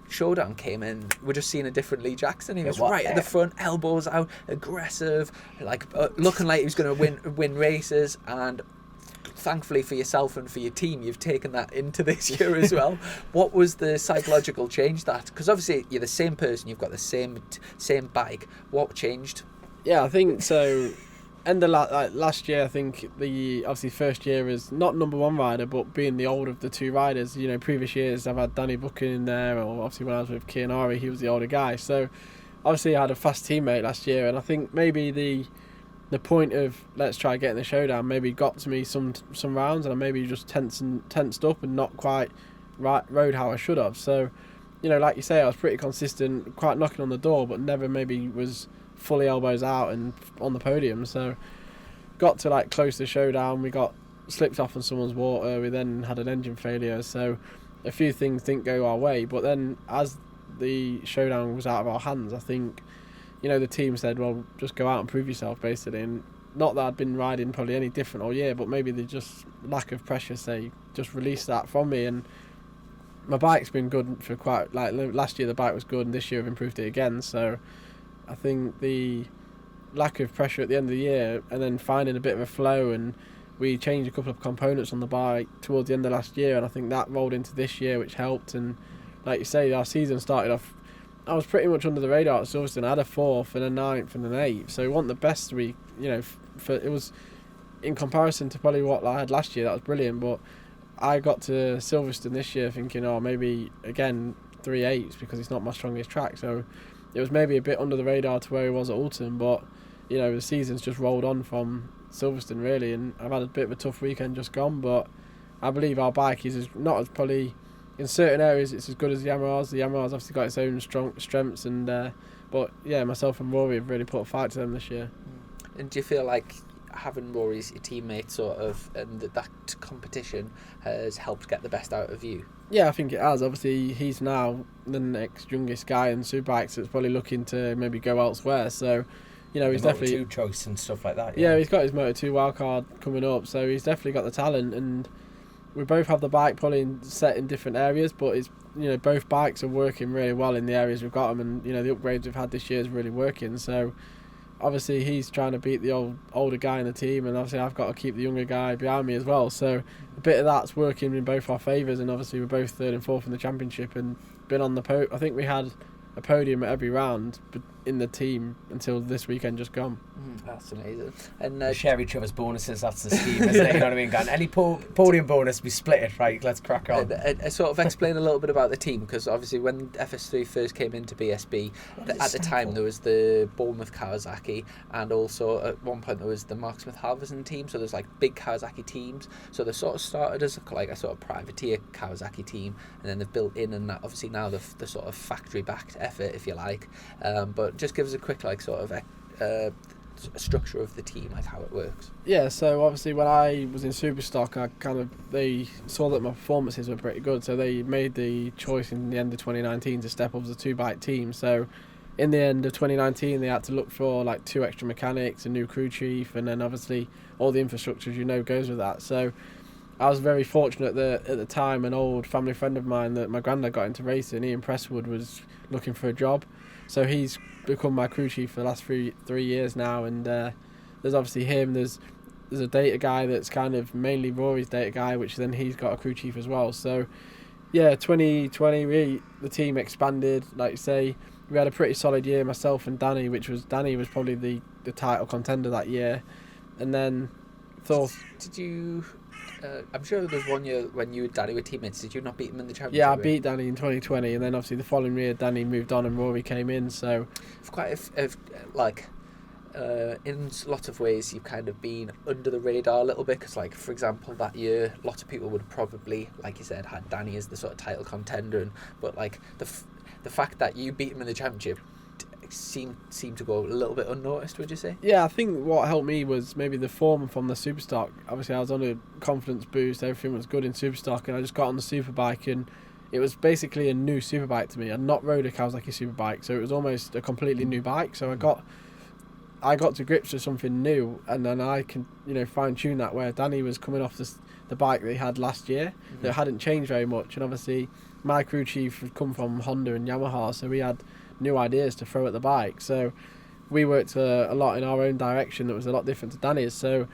Speaker 2: Showdown came in, we're just seeing a different Lee Jackson. He was right at the front, elbows out, aggressive, looking like he was going to win races. And thankfully for yourself and for your team, you've taken that into this year as well. What was the psychological change that? Because obviously you're the same person, you've got the same bike. What changed?
Speaker 3: Yeah, I think so. End of last year, I think the obviously first year is not number one rider, but being the older of the two riders. Previous years I've had Danny Buchan in there, or obviously when I was with Kianari, he was the older guy. So obviously I had a fast teammate last year, and I think maybe the point of let's try getting the showdown maybe got to me some rounds, and I maybe just tensed up and not quite rode how I should have. So like you say, I was pretty consistent, quite knocking on the door, but never maybe was fully elbows out and on the podium. So got to close to showdown, we got slipped off on someone's water. We then had an engine failure, so a few things didn't go our way. But then as the showdown was out of our hands, I think, the team said, well, just go out and prove yourself, basically. And not that I'd been riding probably any different all year, but maybe the just lack of pressure, just released that from me. And my bike's been good for quite, last year the bike was good, and this year I've improved it again. So I think the lack of pressure at the end of the year, and then finding a bit of a flow, and we changed a couple of components on the bike towards the end of last year, and I think that rolled into this year, which helped. And like you say, our season started off, I was pretty much under the radar at Silverstone. I had a 4th and a 9th and an 8th, so it wasn't the best week, it was, in comparison to probably what I had last year, that was brilliant. But I got to Silverstone this year thinking, maybe again 3 8s, because it's not my strongest track, so it was maybe a bit under the radar to where he was at Alton. But the season's just rolled on from Silverstone, really, and I've had a bit of a tough weekend just gone. But I believe our bike is not as probably, in certain areas it's as good as the Yamaha's. The Yamaha's obviously got its own strong strengths, and but yeah, myself and Rory have really put a fight to them this year.
Speaker 2: And do you feel like having Rory as your teammate and that competition has helped get the best out of you?
Speaker 3: Yeah, I think it has. Obviously, he's now the next youngest guy in Superbikes that's probably looking to maybe go elsewhere. So, he's definitely
Speaker 4: Moto2 choice and stuff like that.
Speaker 3: Yeah, he's got his Moto2 wildcard coming up, so he's definitely got the talent. And we both have the bike probably set in different areas, but it's both bikes are working really well in the areas we've got them, and the upgrades we've had this year is really working. So obviously he's trying to beat the older guy in the team, and obviously I've got to keep the younger guy behind me as well. So a bit of that's working in both our favours, and obviously we're both 3rd and 4th in the championship and been on the I think we had a podium at every round in the team until this weekend just gone.
Speaker 2: That's amazing. And
Speaker 4: share each other's bonuses, that's the scheme, isn't it? You know what I mean? Going, any podium bonus, we split it, right? Let's crack on.
Speaker 2: I sort of explain a little bit about the team, because obviously when FS3 first came into BSB, at the time there was the Bournemouth Kawasaki, and also at one point there was the Mark Smith Halverson team, so there's like big Kawasaki teams. So they sort of started as like a sort of privateer Kawasaki team, and then they've built in, and obviously now the sort of factory-backed effort, if you like. But just give us a quick structure of the team, like how it works.
Speaker 3: Yeah, so obviously when I was in Superstock, they saw that my performances were pretty good, so they made the choice in the end of 2019 to step up as a 2-bike team. So in the end of 2019 they had to look for like 2 extra mechanics, a new crew chief, and then obviously all the infrastructure goes with that. So I was very fortunate that at the time an old family friend of mine that my granddad got into racing, Ian Presswood, was looking for a job. So he's become my crew chief for the last 3 years now, and there's obviously him, there's a data guy that's kind of mainly Rory's data guy, which then he's got a crew chief as well. So yeah, 2020 the team expanded, like you say. We had a pretty solid year, myself and Danny, Danny was probably the title contender that year. And then
Speaker 2: did you I'm sure there was one year when you and Danny were teammates. Did you not beat him in the championship?
Speaker 3: Yeah, I beat Danny in 2020, and then obviously the following year Danny moved on and Rory came in. So
Speaker 2: in lots of ways you've kind of been under the radar a little bit, because like for example that year lots of people would probably, like you said, had Danny as the sort of title contender, but like the fact that you beat him in the championship seemed to go a little bit unnoticed, would you say?
Speaker 3: Yeah, I think what helped me was maybe the form from the Superstock. Obviously I was on a confidence boost, everything was good in Superstock, and I just got on the Superbike, and it was basically a new Superbike to me. I'd not rode a Kawasaki Superbike, so it was almost a completely new bike. So I got to grips with something new, and then I can fine tune that, where Danny was coming off the bike that he had last year that hadn't changed very much, and obviously my crew chief had come from Honda and Yamaha, so we had new ideas to throw at the bike. So we worked a lot in our own direction that was a lot different to Danny's. So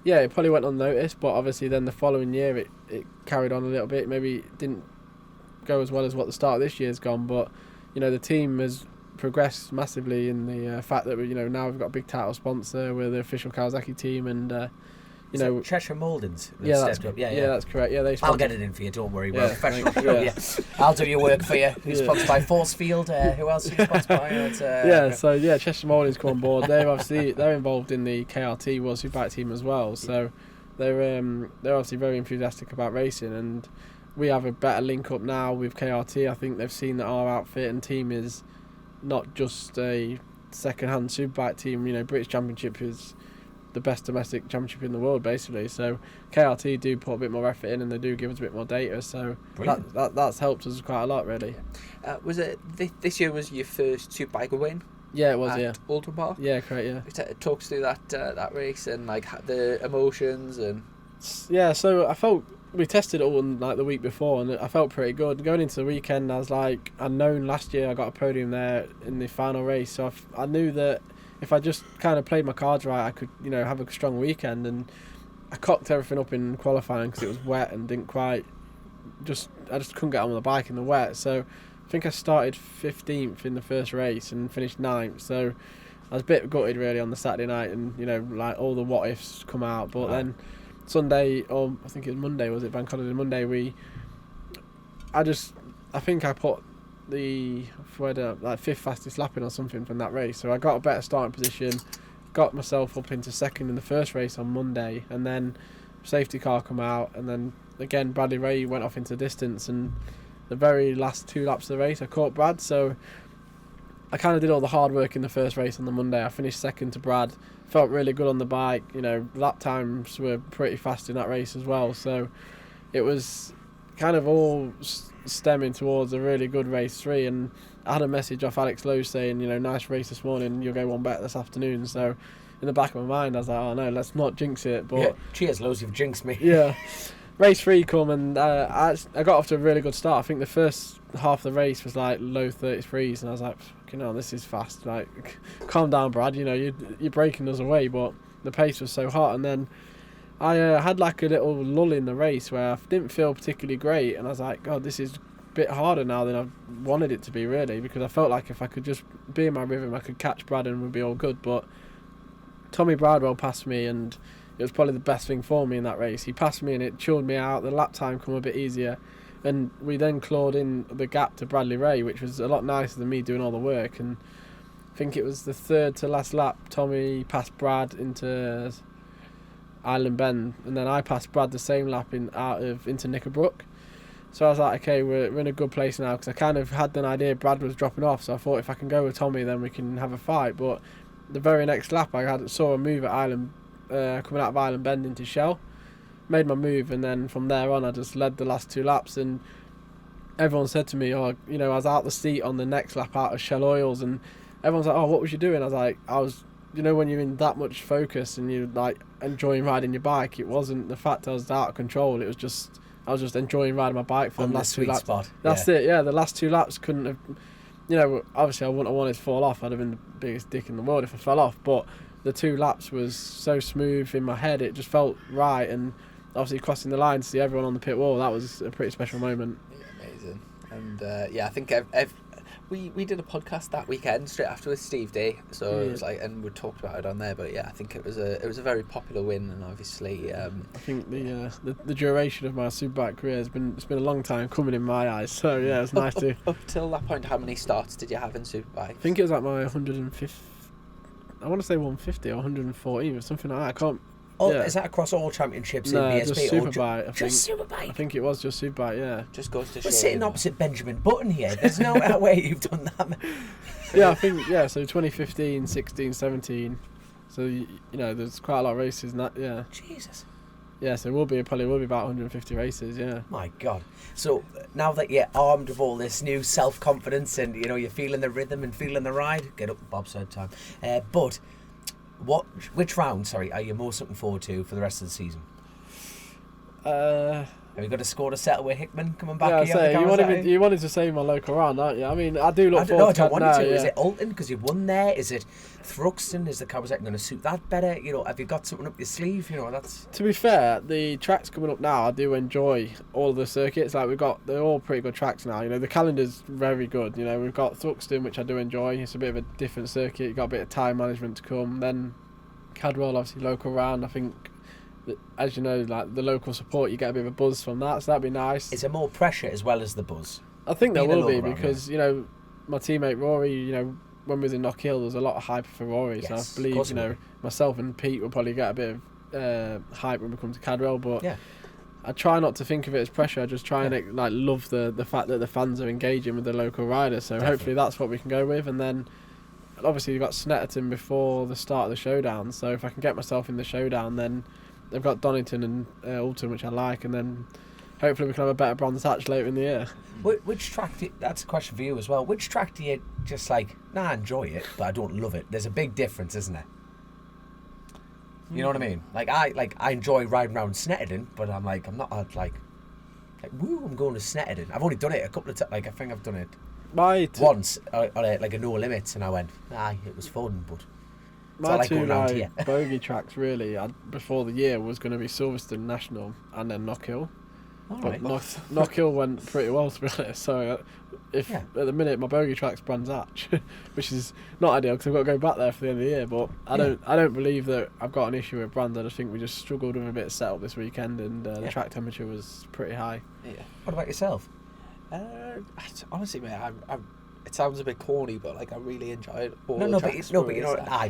Speaker 3: yeah, it probably went unnoticed, but obviously then the following year it carried on a little bit. Maybe it didn't go as well as what the start of this year's gone, but the team has progressed massively in the fact that now we've got a big title sponsor, we're the official Kawasaki team, and
Speaker 4: Cheshire Mouldings.
Speaker 3: Yeah,
Speaker 4: stepped up. Yeah,
Speaker 3: that's correct. Yeah,
Speaker 4: I'll get it in for you. Don't worry.
Speaker 3: Yeah,
Speaker 4: We're professional. Yeah. I'll do your work for you. Who's sponsored by Forcefield? Who else is sponsored by?
Speaker 3: So Cheshire Mouldings come on board. They're involved in the KRT World Superbike team as well. So they're obviously very enthusiastic about racing, and we have a better link up now with KRT. I think they've seen that our outfit and team is not just a second-hand Superbike team. British Championship is the best domestic championship in the world, basically. So KRT do put a bit more effort in, and they do give us a bit more data. So that's helped us quite a lot, really.
Speaker 2: Was it this year was your first Superbike win?
Speaker 3: Yeah, it was.
Speaker 2: At Alton Park.
Speaker 3: Yeah, correct. Yeah.
Speaker 2: Talk us through that race and like the emotions and.
Speaker 3: Yeah, so I felt we tested it all like the week before, and I felt pretty good going into the weekend. I was like, I'd known last year I got a podium there in the final race, so I knew that if I just kind of played my cards right, I could, have a strong weekend. And I cocked everything up in qualifying because it was wet and didn't quite. I just couldn't get on the bike in the wet. So I think I started 15th in the first race and finished 9th. So I was a bit gutted really on the Saturday night, and like all the what ifs come out. But then Sunday, or I think it was Monday, was it Bank Holiday Monday? I think I put the 5th fastest lap in or something from that race. So I got a better starting position, got myself up into 2nd in the first race on Monday, and then safety car come out, and then again Bradley Ray went off into distance, and the very last 2 laps of the race I caught Brad. So I kind of did all the hard work in the first race on the Monday. I finished 2nd to Brad, felt really good on the bike. Lap times were pretty fast in that race as well. So it was kind of all stemming towards a really good race 3. And I had a message off Alex Lowe saying, nice race this morning, you'll go one better this afternoon. So in the back of my mind, I was like, oh no, let's not jinx it. But
Speaker 4: yeah, cheers, Lowe, you've jinxed me.
Speaker 3: Yeah. Race 3 come, and I got off to a really good start. I think the first half of the race was like low 33s, and I was like, this is fast. Like, calm down, Brad. You're breaking us away, but the pace was so hot. And then I had like a little lull in the race where I didn't feel particularly great, and I was like, God, this is a bit harder now than I wanted it to be, really, because I felt like if I could just be in my rhythm, I could catch Brad and would be all good. But Tommy Bradwell passed me, and it was probably the best thing for me in that race. He passed me and it chilled me out. The lap time come a bit easier, and we then clawed in the gap to Bradley Ray, which was a lot nicer than me doing all the work. And I think it was the 3rd to last lap, Tommy passed Brad into Island Bend, and then I passed Brad the same lap into Knickerbrook. So I was like, okay, we're in a good place now, because I kind of had an idea Brad was dropping off, so I thought if I can go with Tommy, then we can have a fight. But the very next lap, I saw a move at coming out of Island Bend into Shell, made my move, and then from there on I just led the last 2 laps. And everyone said to me, I was out the seat on the next lap out of Shell Oils, and everyone's like, oh, what was you doing? I was like, when you're in that much focus and you're like enjoying riding your bike, it wasn't the fact I was out of control, it was just I was just enjoying riding my bike for the last 2 laps.
Speaker 4: Spot.
Speaker 3: That's it, yeah. The last 2 laps couldn't have, obviously I wouldn't have wanted to fall off. I'd have been the biggest dick in the world if I fell off, but the 2 laps was so smooth in my head, it just felt right. And obviously crossing the line to see everyone on the pit wall, that was a pretty special moment.
Speaker 2: Yeah, amazing. And I think we did a podcast that weekend straight after with Steve Day, so it was like, and we talked about it on there. But yeah, I think it was a very popular win, and obviously I
Speaker 3: think the duration of my Superbike career it's been a long time coming in my eyes. So yeah, it was nice to.
Speaker 2: Up till that point, how many starts did you have in Superbike?
Speaker 3: I think it was like my 150. I want to say 150 or 114 or something like that. I can't.
Speaker 4: Oh, yeah. Is that across all championships in BSB?
Speaker 3: Just Superbike.
Speaker 4: Just Superbike?
Speaker 3: I think it was just Superbike, yeah.
Speaker 2: Just goes to show.
Speaker 4: We're sitting opposite Benjamin Button here. There's no way you've done that.
Speaker 3: Yeah, I think, so 2015, 16, 17. So, there's quite a lot of races in that, yeah.
Speaker 4: Jesus.
Speaker 3: Yeah, so probably will be about 150 races, yeah.
Speaker 4: My God. So, now that you're armed with all this new self-confidence and, you're feeling the rhythm and feeling the ride, get up, bobsled time. But which round, are you most looking forward to for the rest of the season? Have you got a score to settle with Hickman coming back here?
Speaker 3: You wanted to say my local round, aren't you? I mean, I do look forward to it.
Speaker 4: I don't want you to. Yeah. Is it Alton because you've won there? Is it Thruxton? Is the Kawasaki going to suit that better? Have you got something up your sleeve? That's.
Speaker 3: To be fair, the tracks coming up now, I do enjoy all of the circuits. Like they're all pretty good tracks now. The calendar's very good. We've got Thruxton, which I do enjoy. It's a bit of a different circuit. You've got a bit of time management to come. Then Cadwell, obviously local round. I think, as you know, like the local support, you get a bit of a buzz from that, so that'd be nice.
Speaker 4: Is there more pressure as well as the buzz?
Speaker 3: I think there will be because my teammate Rory, when we was in Knock Hill, there was a lot of hype for Rory.
Speaker 4: Yes,
Speaker 3: so I believe myself and Pete will probably get a bit of hype when we come to Cadwell. But
Speaker 4: yeah.
Speaker 3: I try not to think of it as pressure. I just try and love the fact that the fans are engaging with the local rider. So hopefully that's what we can go with, and then obviously you've got Snetterton before the start of the showdown. So if I can get myself in the showdown, then they've got Donington and Alton, which I like, and then hopefully we can have a better bronze hatch later in the year.
Speaker 4: Which track? That's a question for you as well. Which track do you just like? Nah, I enjoy it, but I don't love it. There's a big difference, isn't there? You know what I mean? Like I enjoy riding around Snetterton, but I'm not like woo, I'm going to Snetterton. I've only done it a couple of times. Like I think I've done it once on like a no limits, and I went, it was fun, but
Speaker 3: my
Speaker 4: like
Speaker 3: two
Speaker 4: going here.
Speaker 3: bogey tracks really before the year was going to be Silverstone National and then Knockhill. But Knockhill went pretty well, to be honest. So at the minute my bogey track's Brands Hatch, which is not ideal because I've got to go back there for the end of the year. But I don't believe that I've got an issue with Brands. I just think we just struggled with a bit of setup this weekend, and the track temperature was pretty high.
Speaker 2: Yeah.
Speaker 4: What about yourself?
Speaker 2: Honestly, mate, it sounds a bit corny, but like I really enjoyed all the
Speaker 4: But
Speaker 2: tracks.
Speaker 4: you know,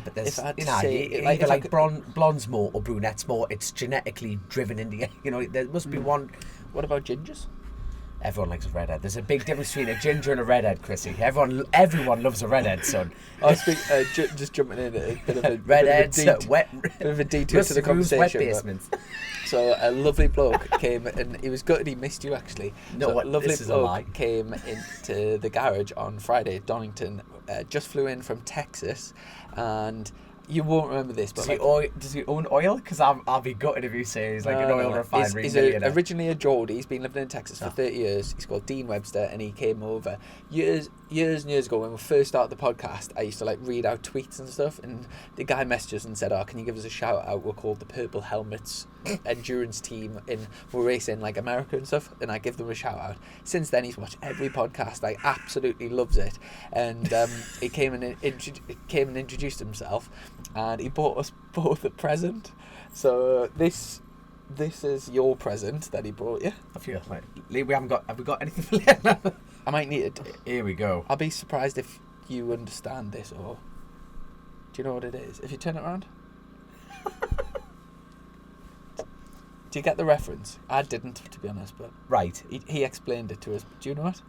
Speaker 4: but there's either like blondes more or brunettes more. It's genetically driven in the there must be one.
Speaker 2: What about gingers?
Speaker 4: Everyone likes a redhead. There's a big difference between a ginger and a redhead, Chrissy. Everyone loves a redhead, son.
Speaker 2: I speak just jumping in a bit of a
Speaker 4: redheads,
Speaker 2: bit of a detour to the conversation.
Speaker 4: Wet basements.
Speaker 2: So a lovely bloke came, and he was gutted he missed you actually.
Speaker 4: No,
Speaker 2: so
Speaker 4: what,
Speaker 2: a lovely
Speaker 4: this is a lie.
Speaker 2: bloke came into the garage on Friday at Donington. Just flew in from Texas, and you won't remember this, but
Speaker 4: does he own oil? Because I'll be gutted if you say he's like an oil refinery.
Speaker 2: He's originally a Geordie. He's been living in Texas for 30 years. He's called Dean Webster, and he came over years and years ago when we first started the podcast. I used to like read out tweets and stuff, and the guy messaged us and said, can you give us a shout out? We're called the Purple Helmets endurance team, and we're racing like America and stuff, and I give them a shout out. Since then he's watched every podcast, like absolutely loves it, and he came and introduced himself, and he bought us both a present. So this is your present that he brought you.
Speaker 4: I feel like have we got anything for Leon?
Speaker 2: I might need it.
Speaker 4: Here we go.
Speaker 2: I'll be surprised if you understand this, or do you know what it is? If you turn it around. Do you get the reference? I didn't, to be honest, but
Speaker 4: right.
Speaker 2: He explained it to us. Do you know it?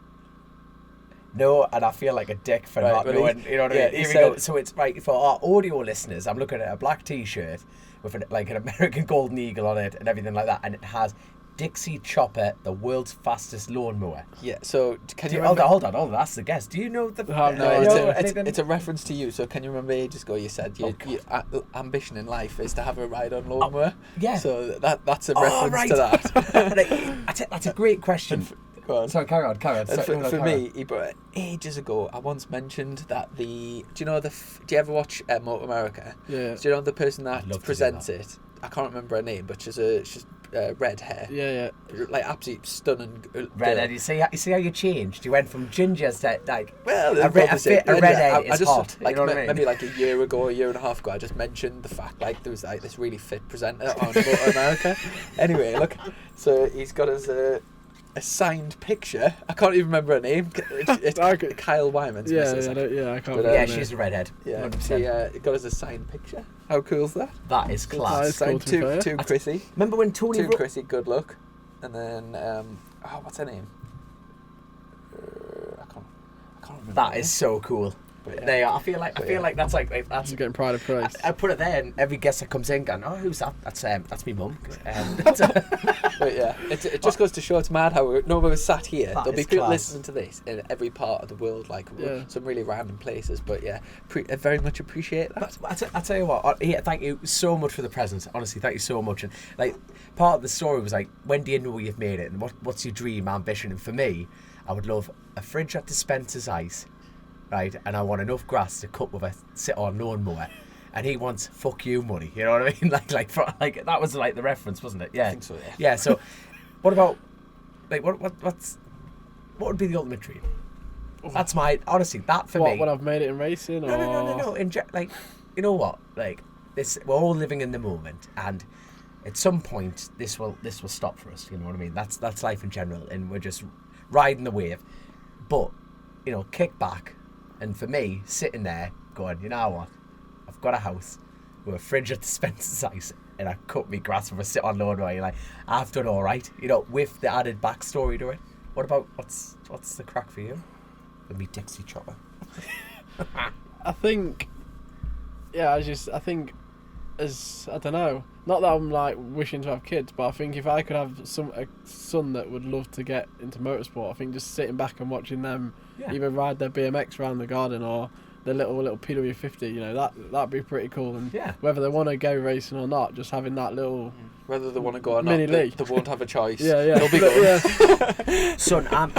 Speaker 4: No, and I feel like a dick for not knowing. You know what I mean? Here we go. So it's right for our audio listeners. I'm looking at a black T-shirt with an American Golden Eagle on it and everything like that, and it has Dixie Chopper, the world's fastest lawnmower.
Speaker 2: Yeah. So can you
Speaker 4: remember? Hold on. That's the guess. Do you know the?
Speaker 2: It's a reference to you. So can you remember ages ago you said your ambition in life is to have a ride on lawnmower?
Speaker 4: Yeah.
Speaker 2: So that's a reference to that.
Speaker 4: That's a great question.
Speaker 2: Go on.
Speaker 4: Sorry, carry on.
Speaker 2: For me, he brought it ages ago. I once mentioned that do you ever watch Motor America?
Speaker 3: Yeah.
Speaker 2: Do you know the person that presents it? I can't remember her name, but she's red hair.
Speaker 3: Yeah.
Speaker 2: Like absolutely stunning.
Speaker 4: Redhead. You see how you changed? You went from gingers to like
Speaker 2: a
Speaker 4: redhead is hot.
Speaker 2: Like
Speaker 4: you know what I mean?
Speaker 2: Maybe like a year and a half ago, I just mentioned the fact like there was like this really fit presenter on Motor America. Anyway, look, so he's got us a signed picture. I can't even remember her name. It's Kyle Wyman's missus.
Speaker 3: I can't.
Speaker 4: She's a redhead.
Speaker 2: Yeah, he got us a signed picture. How cool's that?
Speaker 4: That is class.
Speaker 3: That is
Speaker 2: signed to Chrissy.
Speaker 4: Remember when Tony?
Speaker 2: Chrissy, good luck. And then what's her name? I can't remember.
Speaker 4: That is so cool.
Speaker 2: Yeah.
Speaker 4: There you are. I feel like that's that's
Speaker 3: You're getting pride of place.
Speaker 4: I put it there, and every guest that comes in, going, who's that? That's me mum.
Speaker 2: But yeah, it just goes to show it's mad how we're sat here. There'll be people listening to this in every part of the world, like some really random places. But yeah, I very much appreciate that.
Speaker 4: I tell you what, thank you so much for the presents. Honestly, thank you so much. And like, part of the story was like, when do you know you've made it, and what's your dream ambition? And for me, I would love a fridge that dispenses ice. Right, and I want enough grass to cut with a sit-on lawnmower, and he wants "fuck you" money. You know what I mean? Like that was like the reference, wasn't it? Yeah,
Speaker 2: I think so. Yeah.
Speaker 4: Yeah. So, what about like what would be the ultimate dream? That's my honestly that for me.
Speaker 3: When I've made it in racing?
Speaker 4: No. Like, you know what? Like this, we're all living in the moment, and at some point this will stop for us. You know what I mean? That's life in general, and we're just riding the wave. But kick back. And for me, sitting there going, you know what? I've got a house with a fridge that dispenses ice, and I cut me grass with a sit-on lawnmower. You're like, I've done all right, with the added backstory to it. What about what's the crack for you? With me Dixie Chopper.
Speaker 3: I think, I don't know. Not that I'm like wishing to have kids, but I think if I could have a son that would love to get into motorsport, I think just sitting back and watching them either ride their BMX around the garden or their little PW50, that'd be pretty cool. And whether they want to go racing or not, just having that little.
Speaker 2: Whether they want to go or not,
Speaker 3: mini league.
Speaker 2: they won't have a choice.
Speaker 3: They'll
Speaker 2: be going.
Speaker 4: Son, I'm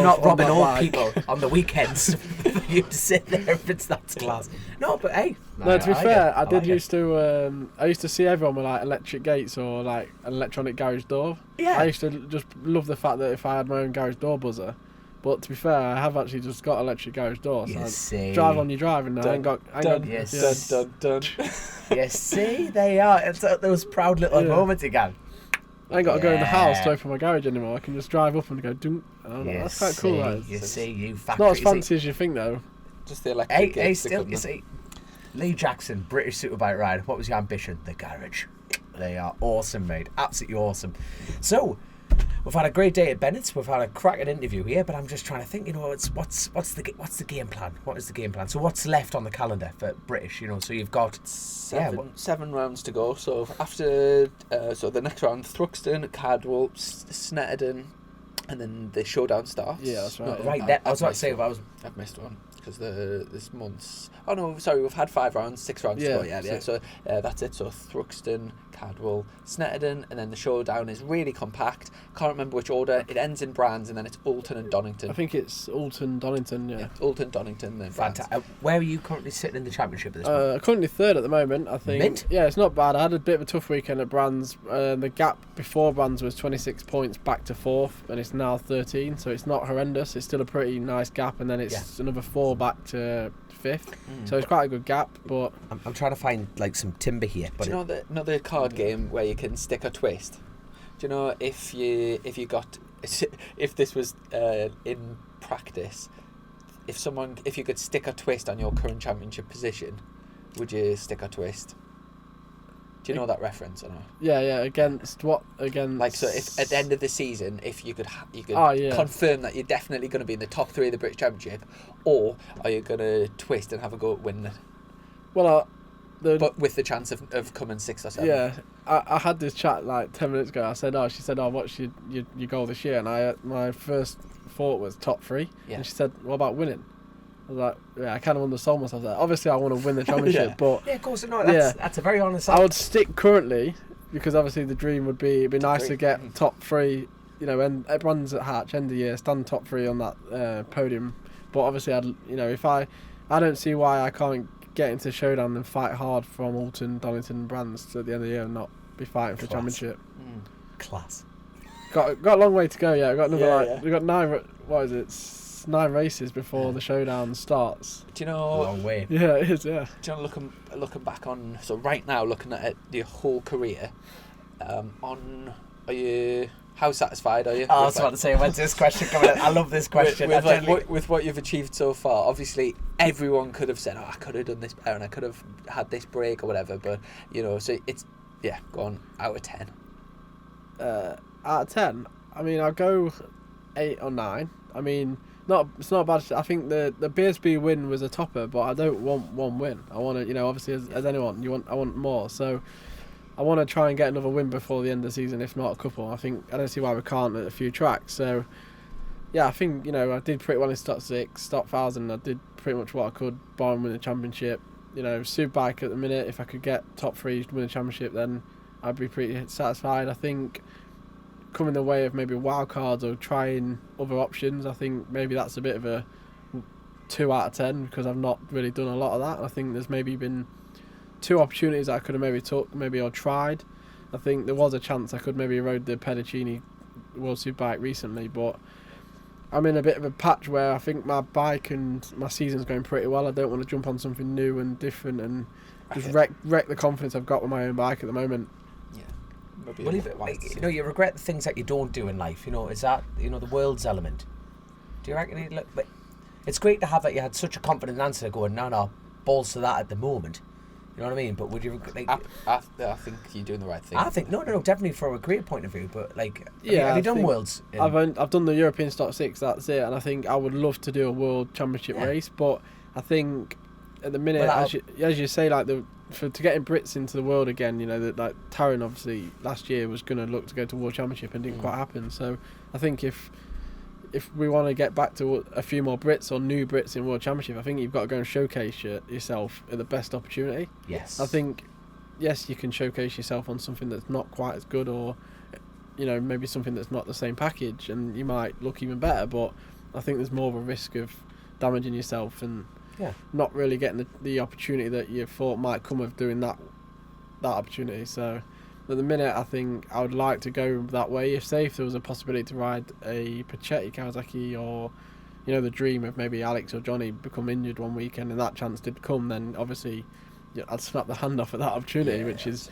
Speaker 4: not robbing old people on the weekends for you to sit there if it's that class. No, but hey.
Speaker 3: No, to be fair, I used to see everyone with like electric gates or like an electronic garage door.
Speaker 4: Yeah.
Speaker 3: I used to just love the fact that if I had my own garage door buzzer. But to be fair, I have actually just got electric garage door. So drive on your driving now.
Speaker 2: Dun. You
Speaker 4: see, they are. It's those proud little moments again.
Speaker 3: I ain't got to go in the house to open my garage anymore. I can just drive up and go dunk. That's quite cool. That is.
Speaker 4: You see, you
Speaker 3: It's
Speaker 4: factory.
Speaker 3: not as fancy as you think, though.
Speaker 2: Just the electric gates.
Speaker 4: Still, you see, Lee Jackson, British Superbike ride. What was your ambition? The garage. They are awesome, mate. Absolutely awesome. So, we've had a great day at Bennett's. We've had a cracking interview here, but I'm just trying to think. What's the game plan? What is the game plan? So what's left on the calendar for British? So you've got
Speaker 2: 7 rounds to go. So after the next round, Thruxton, Cadwell, Snetterton, and then the showdown starts.
Speaker 3: Yeah, that's right.
Speaker 4: Right. I was about to say
Speaker 2: I've missed one because this month's. Oh no, sorry, we've had 5 rounds, 6 rounds to go. Yeah. So that's it. So Thruxton, Cadwell, Snetterton, and then the showdown is really compact. Can't remember which order. It ends in Brands, and then it's Alton and Donington.
Speaker 3: I think it's Alton, Donington. Yeah.
Speaker 2: Alton, Donington, then Brands.
Speaker 4: Fantastic. Where are you currently sitting in the championship at this point?
Speaker 3: Currently 3rd at the moment, I think.
Speaker 4: Mint?
Speaker 3: Yeah, it's not bad. I had a bit of a tough weekend at Brands. The gap before Brands was 26 points back to 4th, and it's now 13, so it's not horrendous. It's still a pretty nice gap, and then it's another 4 back to 5th. So it's quite a good gap, but
Speaker 4: I'm trying to find like some timber here. But
Speaker 2: do you know another card game where you can stick or twist? Do you know if this was in practice, if you could stick or twist on your current championship position, would you stick or twist? Do you know that reference or not?
Speaker 3: Yeah. Against what? Against
Speaker 2: like, so if at the end of the season, if you could confirm that you're definitely going to be in the top 3 of the British Championship, or are you going to twist and have a go at winning it?
Speaker 3: Well,
Speaker 2: but with the chance of coming 6th or 7th.
Speaker 3: Yeah, I had this chat like 10 minutes ago. She said, what's your goal this year? And my first thought was top 3. Yeah. And she said, what about winning? I was like, I kind of undersold myself there. Obviously, I want to win the championship, but
Speaker 4: of course, no. That's a very honest answer.
Speaker 3: I would stick currently because obviously the dream would be it'd be nice to get top 3. And everyone's at Hatch end of the year, stand top 3 on that podium. But obviously, if I don't see why I can't get into showdown and fight hard from Alton, Donington, and Brands at the end of the year and not be fighting for championship.
Speaker 4: Class.
Speaker 3: Got a long way to go. Yeah, we got another we got 9. What is it? 9 races before the showdown starts.
Speaker 2: Do you know?
Speaker 4: Long way.
Speaker 3: Yeah, it is. Yeah.
Speaker 2: Do you know, looking back on right now, looking at your whole career, how satisfied are you?
Speaker 4: I was about to say, when's this question coming in? I love this question.
Speaker 2: With what you've achieved so far, obviously everyone could have said, I could have done this better and I could have had this break or whatever, but so it's go on, out of 10.
Speaker 3: Out of 10, I mean, I'll go 8 or 9. I mean, it's not bad. I think the BSB win was a topper, but I don't want one win. I want to, obviously as anyone, I want more. So I want to try and get another win before the end of the season, if not a couple. I don't see why we can't at a few tracks. So yeah, I think I did pretty well in Stock 6, Stock 1000. I did pretty much what I could, barring win the championship. Superbike at the minute, if I could get top 3 to win the championship, then I'd be pretty satisfied. I think coming the way of maybe wild cards or trying other options, I think maybe that's a bit of a 2 out of 10 because I've not really done a lot of that. I think there's maybe been 2 opportunities that I could have maybe took, or tried. I think there was a chance I could maybe rode the Pedicini World Superbike recently, but I'm in a bit of a patch where I think my bike and my season's going pretty well. I don't want to jump on something new and different and just wreck the confidence I've got with my own bike at the moment.
Speaker 4: Well, you regret the things that you don't do in life. Is that the world's element? Do you reckon? But it's great to have that. You had such a confident answer, going, no, balls to that at the moment. You know what I mean? But would you?
Speaker 2: I think you're doing the right thing.
Speaker 4: I think no, definitely from a career point of view. But have you done worlds?
Speaker 3: I've done the European Stock 6. That's it. And I think I would love to do a world championship race, but I think at the minute, as you say, like to getting Brits into the world again, you know, that like Taron obviously last year was going to look to go to World Championship and didn't quite happen. So I think if we want to get back to a few more Brits or new Brits in World Championship, I think you've got to go and showcase yourself at the best opportunity.
Speaker 4: Yes.
Speaker 3: I think, yes, you can showcase yourself on something that's not quite as good, or, you know, maybe something that's not the same package, and you might look even better, but I think there's more of a risk of damaging yourself and not really getting the opportunity that you thought might come of doing that opportunity. So at the minute, I think I would like to go that way. If there was a possibility to ride a Pachetti Kawasaki, or, you know, the dream of maybe Alex or Johnny become injured one weekend and that chance did come, then obviously I'd snap the hand off at that opportunity, which is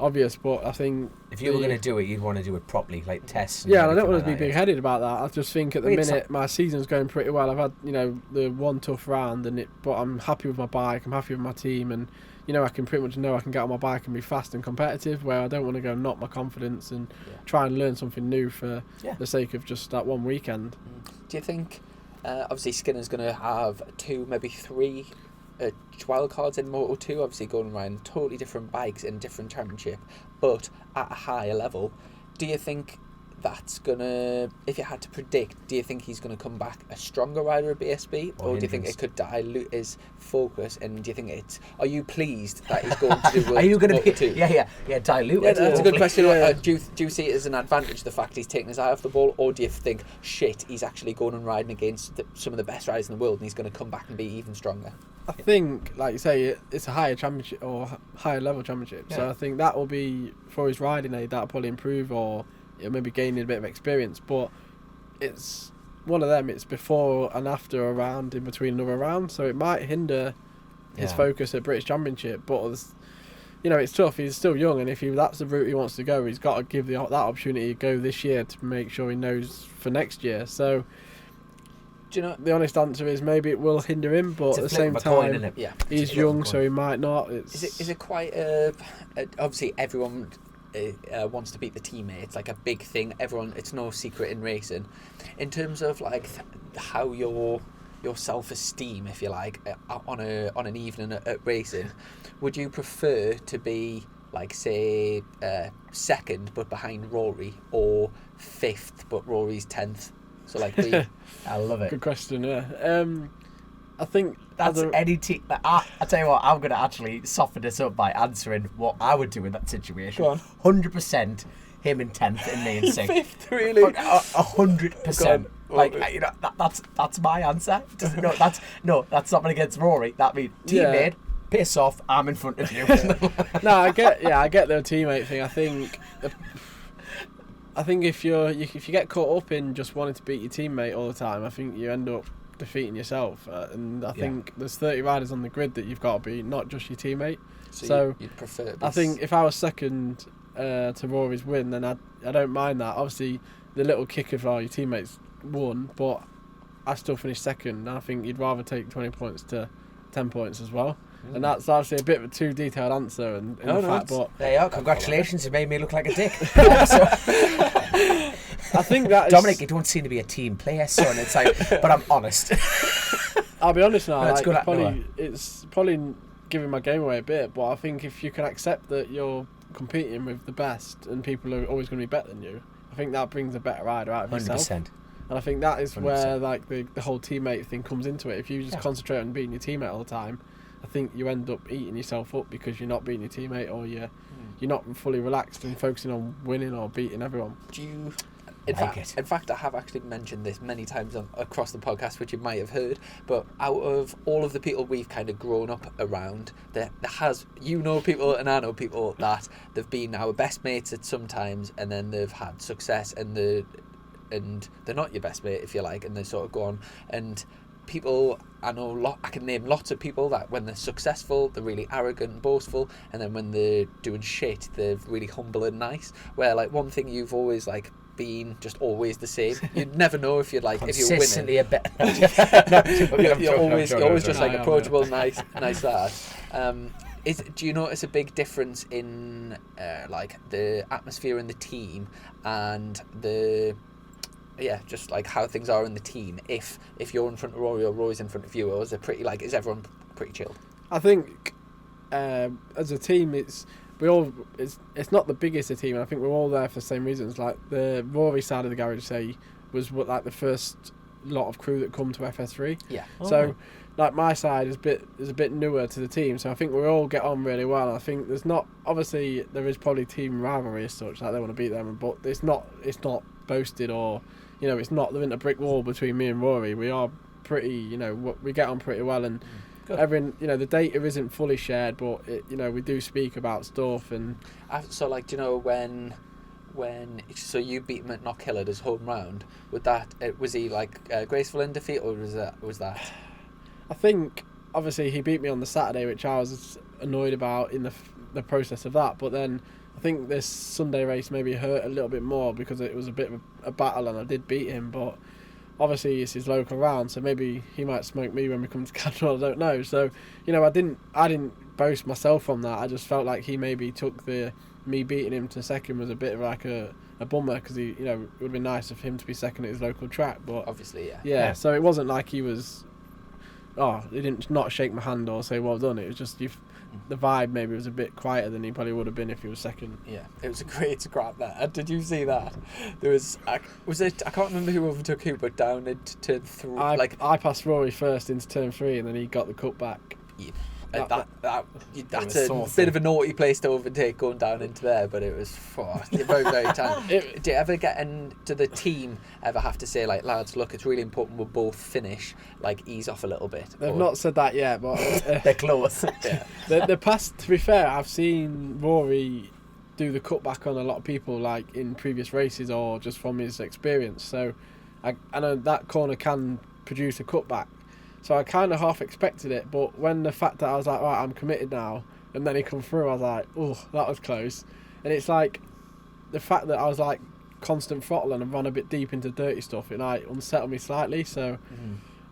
Speaker 3: obvious. But I think
Speaker 4: if you were going to do it, you'd want to do it properly, like tests.
Speaker 3: Yeah, and I don't want to be big-headed about that. I just think at the minute my season's going pretty well. I've had, you know, the one tough round, but I'm happy with my bike. I'm happy with my team, and, you know, I can pretty much know I can get on my bike and be fast and competitive, where I don't want to go and knock my confidence and try and learn something new for the sake of just that one weekend.
Speaker 2: Do you think, obviously Skinner's going to have 2, maybe 3 wild cards in Moto 2, obviously going around totally different bikes in different championship, but at a higher level? Do you think that's gonna, if you had to predict, do you think he's gonna come back a stronger rider at BSB, or do you think it could dilute his focus? And do you think are you pleased that he's going to do?
Speaker 4: Are you going to be?
Speaker 2: 2?
Speaker 4: Yeah, dilute.
Speaker 2: Yeah, that's a good question. Do you see it as an advantage, the fact he's taking his eye off the ball, or do you think, shit, he's actually going and riding against some of the best riders in the world, and he's going to come back and be even stronger?
Speaker 3: I think, like you say, it's a higher championship or higher level championship, so I think that will be, for his riding aid, that'll probably improve, or maybe gaining a bit of experience. But it's one of them, it's before and after a round, in between another round, so it might hinder his focus at British Championship. But, you know, it's tough, he's still young, and if that's the route he wants to go, he's got to give that opportunity to go this year to make sure he knows for next year. So, do you know, the honest answer is maybe it will hinder him, but at the same time, he's young, so he might not.
Speaker 2: Is it quite obviously everyone wants to beat the teammate. It's like a big thing. Everyone, it's no secret in racing. In terms of like how your self-esteem, if you like, on an evening at racing, would you prefer to be, like, say, second but behind Rory, or 5th but Rory's 10th? So like
Speaker 4: I love it.
Speaker 3: Good question. Yeah. I think
Speaker 4: that's any team. I tell you what, I'm going to actually soften this up by answering what I would do in that situation.
Speaker 2: Go on.
Speaker 4: 100% him in 10th and me in 6th.
Speaker 2: 5th, really?
Speaker 4: 100%. Like, you know, that's my answer. That's not against Rory. That means teammate, piss off, I'm in front of you.
Speaker 3: No, I get the teammate thing. I think if you get caught up in just wanting to beat your teammate all the time, I think you end up defeating yourself. And I think there's 30 riders on the grid that you've got to beat, not just your teammate. So
Speaker 2: you'd prefer.
Speaker 3: I think if I was second to Rory's win, then I don't mind that. Obviously, the little kick of your teammates won, but I still finished second. And I think you'd rather take 20 points to 10 points as well. And that's actually a bit of a too detailed answer. And but
Speaker 4: there you are. Congratulations, you made me look like a dick.
Speaker 3: I think that
Speaker 4: Dominic, you don't seem to be a team player, son. It's like, but I'm honest.
Speaker 3: I'll be honest now.
Speaker 4: No,
Speaker 3: it's probably giving my game away a bit, but I think if you can accept that you're competing with the best and people are always going to be better than you, I think that brings a better rider out of yourself.
Speaker 4: 100%.
Speaker 3: And I think that is
Speaker 4: 100%.
Speaker 3: where like the whole teammate thing comes into it. If you just concentrate on beating your teammate all the time, I think you end up eating yourself up because you're not beating your teammate, or you're not fully relaxed and focusing on winning or beating everyone.
Speaker 2: In fact, I have actually mentioned this many times across the podcast, which you might have heard, but out of all of the people we've kind of grown up around, there has, people and I know people that they've been our best mates at some times, and then they've had success, and they're not your best mate, if you like, and they sort of go on. And people, I can name lots of people that when they're successful, they're really arrogant and boastful, and then when they're doing shit, they're really humble and nice. Where, like, one thing you've always, like, been just always the same. You'd never know if you're winning.
Speaker 4: Consistently a bit.
Speaker 2: You're always just like approachable, nice lad. Do you notice a big difference in like the atmosphere in the team and the just like how things are in the team. If you're in front of Rory or Rory's in front of you, or is it pretty like, is everyone pretty chilled?
Speaker 3: I think as a team, it's not the biggest a team. I think we're all there for the same reasons. Like the Rory side of the garage, say, was like the first lot of crew that come to FS3.
Speaker 2: Yeah.
Speaker 3: So like my side is a bit newer to the team, so I think we all get on really well. I think there is probably team rivalry as such, like they want to beat them, but it's not boasted, or it's not, there isn't a brick wall between me and Rory. We are pretty, we get on pretty well, and the data isn't fully shared, but we do speak about stuff. And
Speaker 2: so like, do you know when so you beat him at Knockhill at his home round, was he like graceful in defeat, or was that
Speaker 3: I think obviously he beat me on the Saturday, which I was annoyed about in the process of that, but then I think this Sunday race maybe hurt a little bit more because it was a bit of a battle and I did beat him, but obviously it's his local round, so maybe he might smoke me when we come to Cadwell, I don't know. So I didn't boast myself from that. I just felt like he maybe took me beating him to second was a bit of like a bummer, because it would have been nice of him to be second at his local track, but
Speaker 2: obviously
Speaker 3: yeah. So it wasn't like he was he didn't not shake my hand or say well done. It was just the vibe maybe was a bit quieter than he probably would have been if he was second.
Speaker 2: Yeah, it was a great scrap there. Did you see that? There was I can't remember who overtook who, but down into turn 3.
Speaker 3: I passed Rory first into turn 3, and then he got the cut back.
Speaker 2: Yeah. That's a bit of a naughty place to overtake going down into there, but it was very, very tight. Do you ever get into the team ever have to say, like, lads, look, it's really important we'll both finish, like, ease off a little bit?
Speaker 3: They've not said that yet, but
Speaker 4: they're close.
Speaker 2: Yeah.
Speaker 3: The past, to be fair, I've seen Rory do the cutback on a lot of people, like in previous races or just from his experience, so I know that corner can produce a cutback. So I kind of half expected it, but when the fact that I was like, right, I'm committed now, and then he come through, I was like, oh, that was close. And it's like the fact that I was like constant throttle and I ran a bit deep into dirty stuff, it like unsettled me slightly. So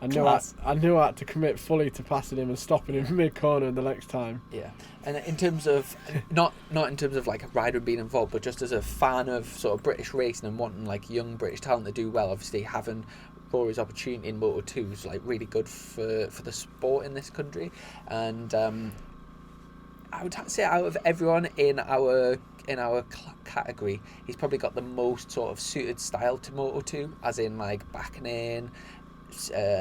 Speaker 3: I knew I had to commit fully to passing him and stopping him mid corner the next time.
Speaker 2: Yeah, and in terms of not in terms of like a rider being involved, but just as a fan of sort of British racing and wanting like young British talent to do well, obviously having Rory's opportunity in Moto 2 is like really good for the sport in this country, and I would say out of everyone in our category, he's probably got the most sort of suited style to Moto 2, as in like backing in,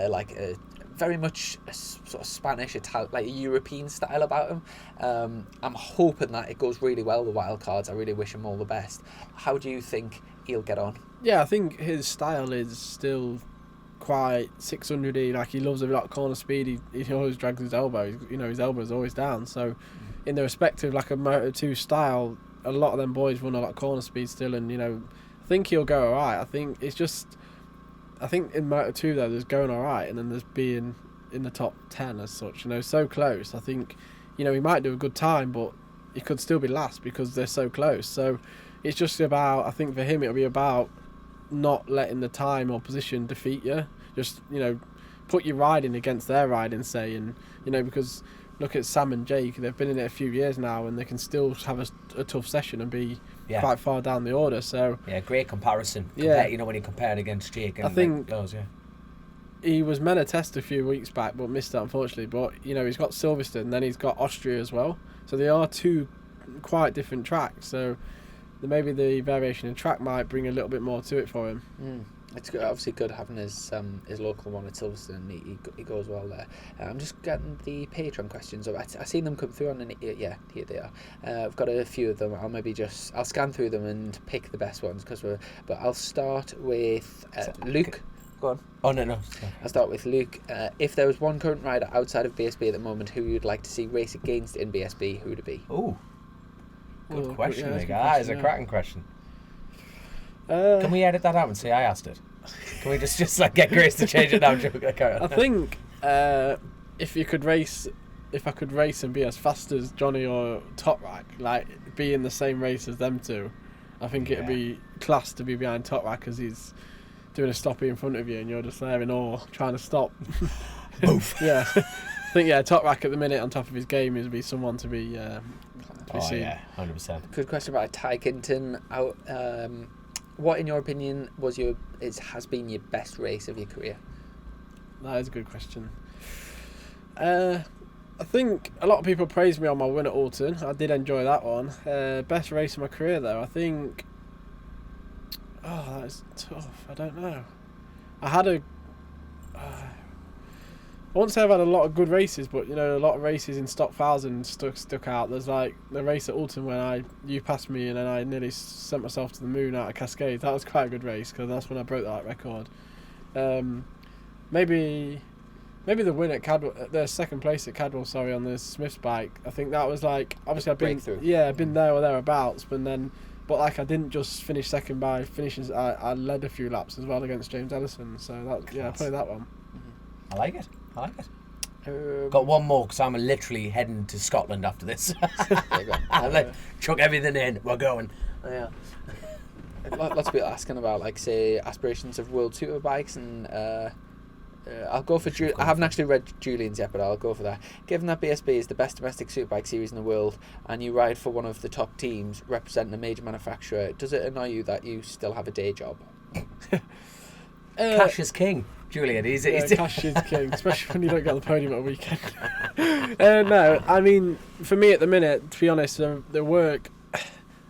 Speaker 2: like a very much a sort of Spanish, Italian, like a European style about him. I'm hoping that it goes really well, the wildcards. I really wish him all the best. How do you think he'll get on?
Speaker 3: Yeah, I think his style is still quite 600-y, like he loves a lot of corner speed. He always drags his elbow. His elbow is always down. So in the respective like a Moto 2 style, a lot of them boys run a lot of corner speed still, and I think he'll go alright. I think in Moto 2 though, there's going alright, and then there's being in the top 10 as such. So close. I think he might do a good time, but he could still be last because they're so close. So it's just about, I think for him it'll be about not letting the time or position defeat you. Just put your riding against their riding, say, and because look at Sam and Jake, they've been in it a few years now and they can still have a tough session and be quite far down the order. So
Speaker 4: great comparison. When you compare it against Jake, and
Speaker 3: I think
Speaker 4: those,
Speaker 3: he was meant to test a few weeks back but missed it unfortunately. But he's got Silverstone, then he's got Austria as well, so they are two quite different tracks. So maybe the variation in track might bring a little bit more to it for him.
Speaker 2: It's obviously good having his local one at Silverstone. He goes well there. I'm just getting the Patreon questions up. I've seen them come through here they are. I've got a few of them. I'll scan through them and pick the best ones but I'll start with Luke. Go on.
Speaker 4: Oh no.
Speaker 2: I'll start with Luke. If there was one current rider outside of BSB at the moment who you'd like to see race against in BSB, who would it be?
Speaker 4: Oh, good question,
Speaker 3: that's a good
Speaker 4: that is a
Speaker 3: question,
Speaker 4: cracking question. Can we edit that out and say I asked it? Can we just like get Grace to change it now?
Speaker 3: I think if I could race and be as fast as Johnny or Toprak, like be in the same race as them two, I think it'd be class to be behind Toprak as he's doing a stoppie in front of you and you're just there in awe trying to stop.
Speaker 4: Boof.
Speaker 3: Yeah. I think Toprak at the minute on top of his game is be someone to be seen.
Speaker 4: Yeah, 100%.
Speaker 2: Good question about Ty Kinton. What, in your opinion, was your has been your best race of your career?
Speaker 3: That is a good question. I think a lot of people praised me on my win at Alton. I did enjoy that one. Best race of my career, though, I think... Oh, that is tough. I don't know. I had a... I won't say I've had a lot of good races, but you know, a lot of races in stock 1000 stuck out. There's like the race at Alton when you passed me and then I nearly sent myself to the moon out of Cascades. That was quite a good race because that's when I broke that record. Maybe the win at Cadwell, the second place at Cadwell, on the Smith's bike. I think that was like, obviously I've been there or thereabouts, but like I didn't just finish second by finishing. I led a few laps as well against James Ellison. So probably that one.
Speaker 4: I like it. Got one more because I'm literally heading to Scotland after this. I'll chuck everything in. We're going. Yeah.
Speaker 2: Lots of people asking about, like, say, aspirations of World Superbikes, and I'll go for I haven't actually read Julian's yet, but I'll go for that. Given that BSB is the best domestic superbike series in the world, and you ride for one of the top teams representing a major manufacturer, does it annoy you that you still have a day job?
Speaker 4: Cash is king, Julian. He's
Speaker 3: cash is king, especially when you don't get on the podium at a weekend. No, I mean, for me at the minute, to be honest, the work,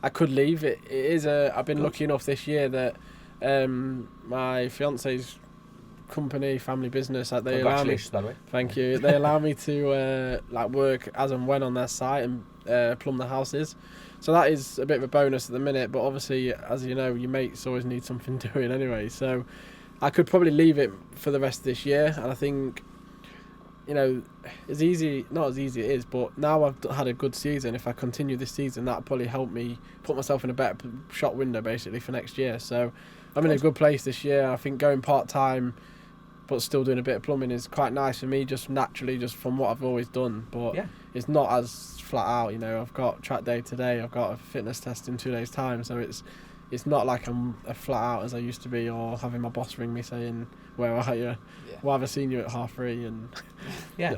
Speaker 3: I could leave. It is I've been lucky enough this year that my fiance's company, family business, like they allow me.
Speaker 4: By the way.
Speaker 3: Thank you. They allow me to like work as and when on their site and plumb the houses. So that is a bit of a bonus at the minute. But obviously, as you know, your mates always need something doing anyway. So I could probably leave it for the rest of this year, and I think, you know, not as easy it is, but now I've had a good season. If I continue this season, that'll probably help me put myself in a better shot window basically for next year. So I'm in a good place this year. I think going part-time but still doing a bit of plumbing is quite nice for me, just naturally, just from what I've always done. But it's not as flat out, you know. I've got track day today, I've got a fitness test in 2 days' time, so it's not like I'm as flat out as I used to be, or having my boss ring me saying, "Where are you? Well, I've seen you at 3:30," and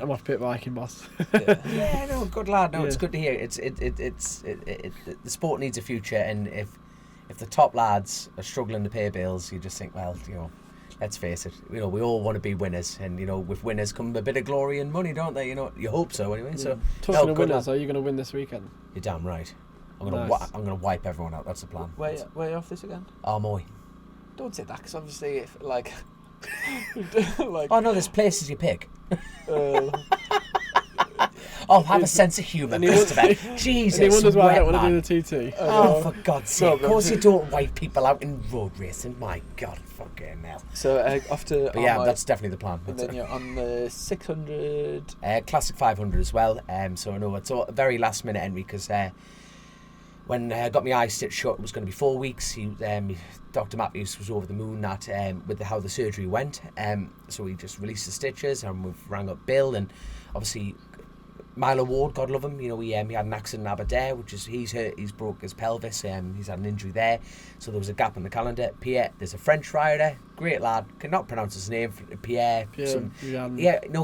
Speaker 3: I'm off pit biking, boss.
Speaker 4: No, good lad. No, it's good to hear. It's the sport needs a future, and if the top lads are struggling to pay bills, you just think, well, you know, let's face it, you know, we all want to be winners, and you know, with winners come a bit of glory and money, don't they? You know, you hope so anyway. So
Speaker 3: talking of winners, are you going to win this weekend?
Speaker 4: You're damn right. I'm gonna wipe everyone out. That's the plan.
Speaker 2: Where are you off this again?
Speaker 4: Armoy.
Speaker 2: Don't say that, because obviously, if like,
Speaker 4: oh no, there's places you pick. Oh, have a sense of humour, Christopher. Jesus.
Speaker 3: And he wonders why I don't want to do the TT.
Speaker 4: Oh, for God's sake. Of course you don't wipe people out in road racing. My God, fucking hell.
Speaker 2: So, off to...
Speaker 4: But yeah, that's definitely the plan.
Speaker 2: And then you're on the 600...
Speaker 4: Classic 500 as well. So, no, it's a very last-minute entry, because when I got my eyes stitched shut, it was going to be 4 weeks. Dr. Matthews was over the moon with how the surgery went. So we just released the stitches, and we've rang up Bill, and obviously... Milo Ward, God love him, you know, he had an accident in Aberdare, which is, he's hurt, he's broke his pelvis, he's had an injury there, so there was a gap in the calendar. Pierre, there's a French rider, great lad, cannot pronounce his name, Pierre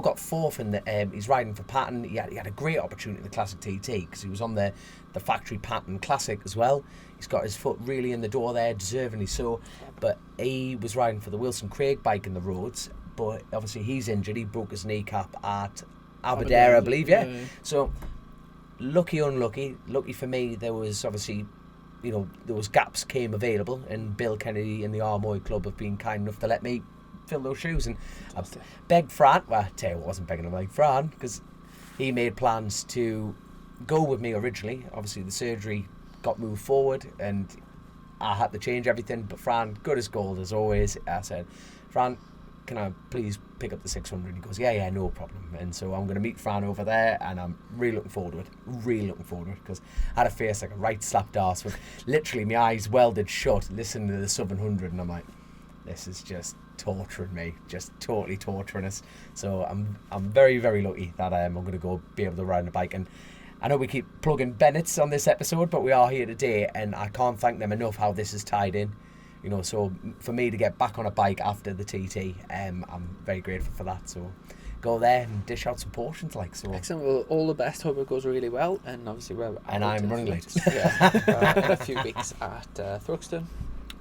Speaker 4: got fourth in the, he's riding for Patton. He had a great opportunity in the Classic TT, because he was on the factory Patton Classic as well. He's got his foot really in the door there, deservingly so, but he was riding for the Wilson Craig bike in the roads, but obviously he's injured, he broke his kneecap at Aberdare, I believe, yeah. So, lucky, unlucky. Lucky for me, there was obviously, you know, there was gaps came available, and Bill Kennedy and the Armoy Club have been kind enough to let me fill those shoes. And I begged Fran, well, I tell you, I wasn't begging him, like Fran, because he made plans to go with me originally. Obviously, the surgery got moved forward, and I had to change everything. But Fran, good as gold as always. I said, Fran, can I please pick up the 600? He goes, yeah, no problem. And so I'm going to meet Fran over there, and I'm really looking forward to it, because I had a face like a right slapped arse with literally my eyes welded shut, listening to the 700, and I'm like, this is just torturing me, just totally torturing us. So I'm very, very lucky that I'm going to go be able to ride on a bike. And I know we keep plugging Bennett's on this episode, but we are here today, and I can't thank them enough how this is tied in. You know, so for me to get back on a bike after the TT, I'm very grateful for that. So go there and dish out some portions, like so.
Speaker 2: Excellent. Well, all the best. Hope it goes really well. And obviously,
Speaker 4: I'm running late.
Speaker 2: In a few weeks at Thruxton.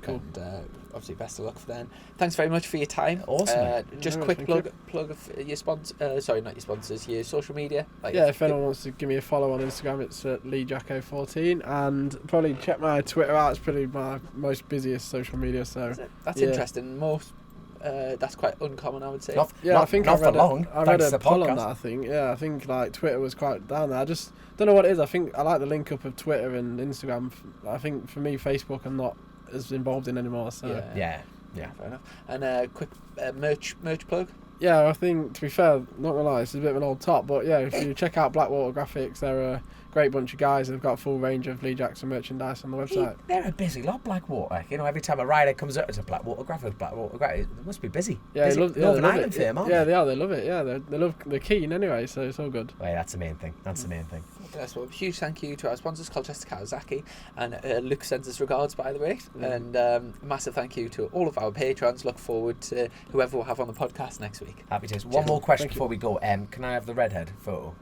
Speaker 3: Cool.
Speaker 2: And obviously, best of luck for them. Thanks very much for your time.
Speaker 4: Awesome.
Speaker 2: Just quick plug of your sponsor. Sorry, not your sponsors. Your social media.
Speaker 3: If anyone wants to give me a follow on Instagram, it's at LeeJacko14, and probably check my Twitter out. It's probably my most busiest social media. So
Speaker 2: that's interesting. Most. That's quite uncommon, I would say.
Speaker 3: I think
Speaker 4: not for long.
Speaker 3: I read a poll on that. I think like Twitter was quite down there. I just don't know what it is. I think I like the link up of Twitter and Instagram. I think for me, Facebook, I'm not as involved in anymore. So
Speaker 4: yeah,
Speaker 2: fair enough. And quick merch plug.
Speaker 3: Yeah, I think, to be fair, not gonna lie, it's a bit of an old top, but yeah, if you check out Blackwater Graphics, they're a great bunch of guys. They've got a full range of Lee Jackson merchandise on the website.
Speaker 4: They're a busy lot, Blackwater. You know, every time a rider comes up, it's a Blackwater Graphics, they must be busy.
Speaker 3: Yeah,
Speaker 4: busy.
Speaker 3: they
Speaker 4: Northern
Speaker 3: love
Speaker 4: Ireland
Speaker 3: it.
Speaker 4: firm, aren't
Speaker 3: Yeah,
Speaker 4: they?
Speaker 3: they are. They love it. Yeah, they're keen anyway, so it's all good.
Speaker 4: Well, that's the main thing.
Speaker 2: Well, a huge thank you to our sponsors, Colchester Kawasaki, and Luke sends us regards, by the way. And massive thank you to all of our patrons. Look forward to whoever we'll have on the podcast next week.
Speaker 4: Happy days. One more question before we go. Can I have the redhead photo?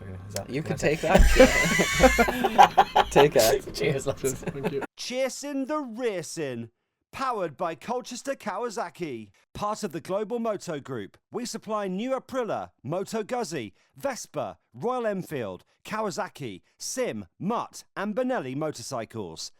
Speaker 2: You can take that. Take care.
Speaker 4: Cheers, lads.
Speaker 3: Thank you.
Speaker 1: Chasin The Racin, powered by Colchester Kawasaki. Part of the Global Moto Group, we supply new Aprilia, Moto Guzzi, Vespa, Royal Enfield, Kawasaki, Sim, Mutt and Benelli motorcycles.